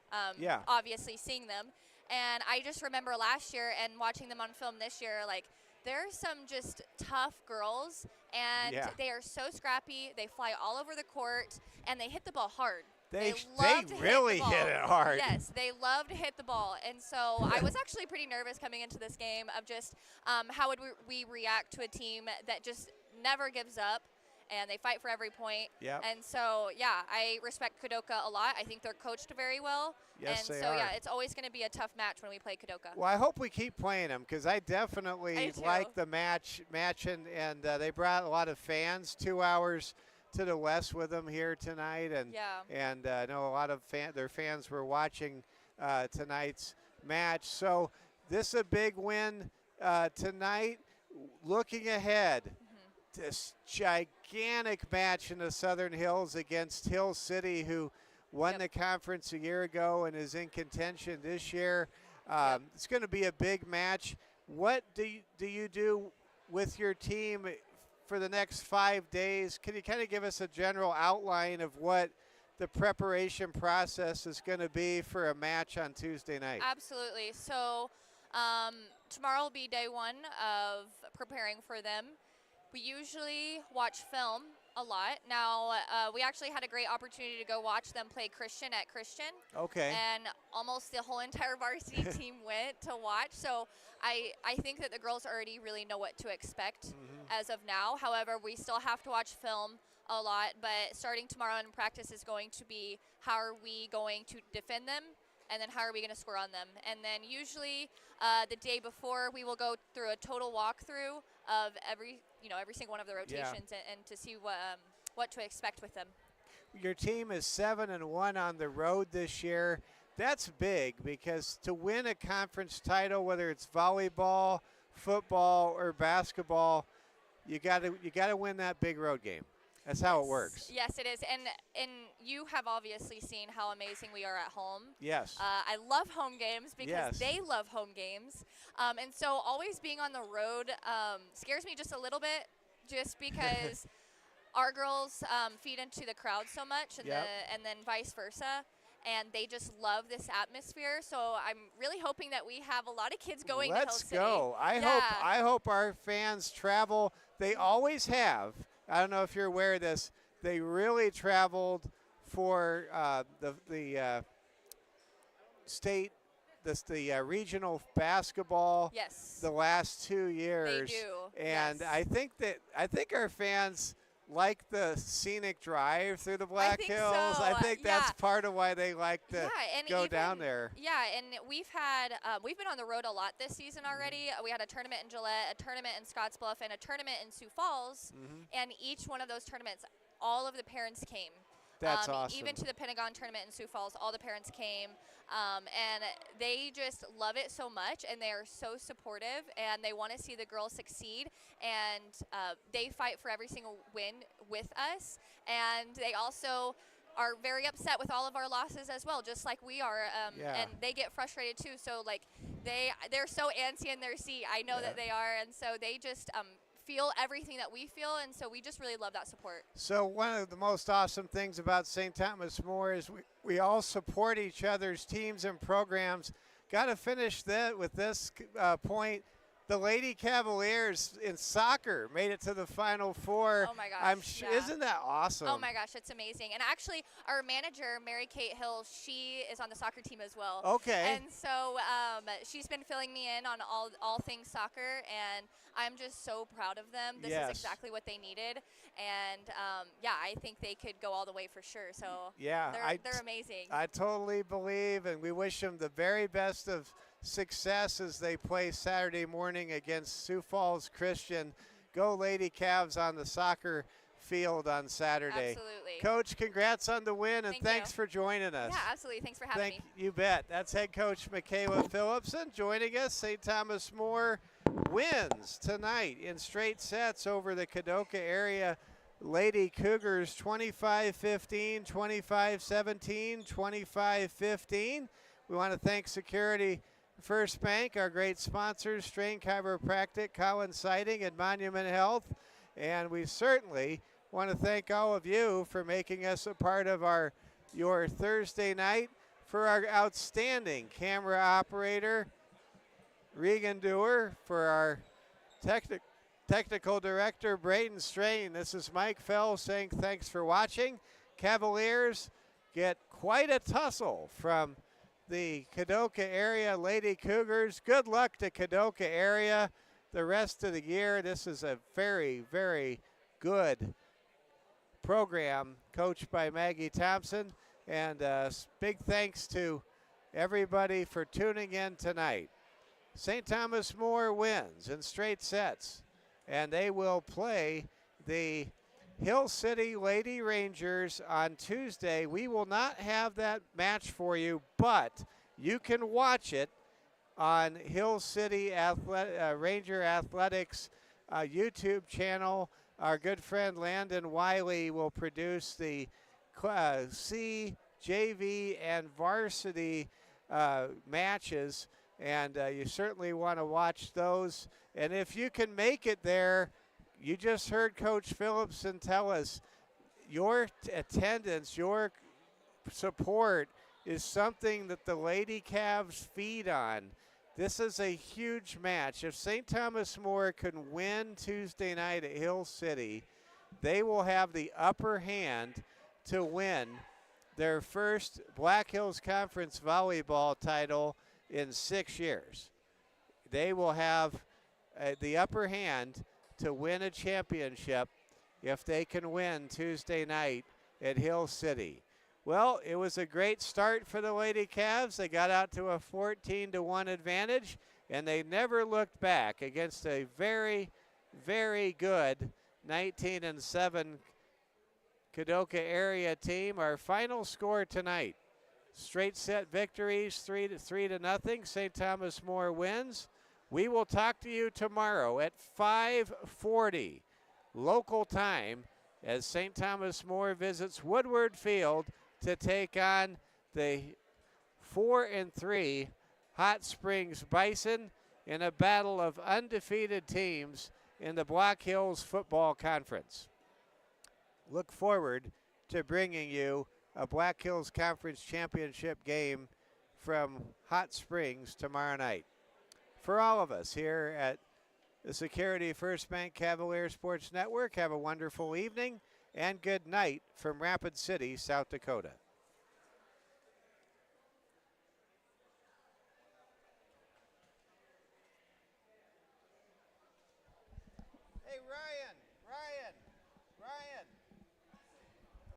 obviously, seeing them. And I just remember last year and watching them on film this year, like, there are some just tough girls, and they are so scrappy. They fly all over the court, and they hit the ball hard. They really hit it hard. Yes, they love to hit the ball. And so I was actually pretty nervous coming into this game of just how would we react to a team that just never gives up, and they fight for every point. Yep. And so, yeah, I respect Kadoka a lot. I think they're coached very well. Yes, and they so, are. Yeah, it's always going to be a tough match when we play Kadoka. Well, I hope we keep playing them because I definitely like the match and they brought a lot of fans 2 hours to the west with them here tonight. And I know a lot of their fans were watching tonight's match. So this is a big win tonight. Looking ahead, this gigantic match in the Southern Hills against Hill City, who won the conference a year ago and is in contention this year. It's going to be a big match. What do you do with your team for the next 5 days? Can you kind of give us a general outline of what the preparation process is going to be for a match on Tuesday night? Absolutely. So tomorrow will be day 1 of preparing for them. We usually watch film a lot. Now, we actually had a great opportunity to go watch them play Christian at Christian. Okay. And almost the whole entire varsity team went to watch. So I think that the girls already really know what to expect as of now. However, we still have to watch film a lot. But starting tomorrow in practice is going to be how are we going to defend them, and then how are we going to score on them. And then usually the day before, we will go through a total walkthrough of every single one of the rotations and to see what to expect with them. Your team is 7-1 on the road this year. That's big because to win a conference title, whether it's volleyball, football, or basketball, you got to win that big road game. That's how it works. Yes, it is. And you have obviously seen how amazing we are at home. Yes. I love home games because they love home games. And so always being on the road scares me just a little bit just because our girls feed into the crowd so much and then vice versa. And they just love this atmosphere. So I'm really hoping that we have a lot of kids going to Hill City. Let's go. I hope our fans travel. They always have. I don't know if you're aware of this. They really traveled for the state, the regional basketball. Yes. The last 2 years. They do. And I think our fans like the scenic drive through the Black Hills. So. I think that's part of why they like to go down there. Yeah, and we've been on the road a lot this season already. We had a tournament in Gillette, a tournament in Scottsbluff, and a tournament in Sioux Falls. And each one of those tournaments, all of the parents came. That's awesome. Even to the Pentagon tournament in Sioux Falls, all the parents came. And they just love it so much, and they are so supportive, and they want to see the girls succeed. And they fight for every single win with us. And they also are very upset with all of our losses as well, just like we are, Yeah. and they get frustrated too. So like they're so antsy in their seat. I know that they are, and so they just feel everything that we feel, and so we just really love that support. So one of the most awesome things about St. Thomas More is we all support each other's teams and programs. Got to finish that with this point. The Lady Cavaliers in soccer made it to the Final Four. Oh my gosh! Isn't that awesome? Oh my gosh, it's amazing. And actually, our manager, Mary Kate Hill, she is on the soccer team as well. Okay. And so she's been filling me in on all things soccer, and I'm just so proud of them. This is exactly what they needed, and yeah, I think they could go all the way for sure. So yeah, they're amazing. I totally believe, and we wish them the very best of success as they play Saturday morning against Sioux Falls Christian. Go Lady Cavs on the soccer field on Saturday. Absolutely. Coach, congrats on the win, and thanks for joining us. Yeah, absolutely. Thanks for having me. You bet. That's head coach Michaela Phillipson joining us. St. Thomas More wins tonight in straight sets over the Kadoka area Lady Cougars 25-15, 25-17, 25-15. We want to thank Security First Bank, our great sponsors, Strain Chiropractic, Collins Sighting, and Monument Health. And we certainly want to thank all of you for making us a part of your Thursday night. For our outstanding camera operator, Regan Dewar, for our technical director, Braden Strain. This is Mike Fell saying thanks for watching. Cavaliers get quite a tussle from the Kadoka area Lady Cougars. Good luck to Kadoka area the rest of the year. This is a very, very good program coached by Maggie Thompson. And big thanks to everybody for tuning in tonight. St. Thomas More wins in straight sets, and they will play the Hill City Lady Rangers on Tuesday. We will not have that match for you, but you can watch it on Hill City Ranger Athletics YouTube channel. Our good friend Landon Wiley will produce the C, JV, and varsity matches, and you certainly want to watch those. And if you can make it there, you just heard Coach Phillipson tell us your attendance, your support is something that the Lady Cavs feed on. This is a huge match. If St. Thomas More can win Tuesday night at Hill City, they will have the upper hand to win their first Black Hills Conference volleyball title in 6 years. They will have the upper hand to win a championship if they can win Tuesday night at Hill City. Well, it was a great start for the Lady Cavs. They got out to a 14-1 advantage, and they never looked back against a very, very good 19-7 Kadoka area team. Our final score tonight, straight set victories, 3-0. St. Thomas More wins. We will talk to you tomorrow at 5:40 local time as St. Thomas More visits Woodward Field to take on the 4-3 Hot Springs Bison in a battle of undefeated teams in the Black Hills Football Conference. Look forward to bringing you a Black Hills Conference Championship game from Hot Springs tomorrow night. For all of us here at the Security First Bank Cavalier Sports Network, have a wonderful evening and good night from Rapid City, South Dakota.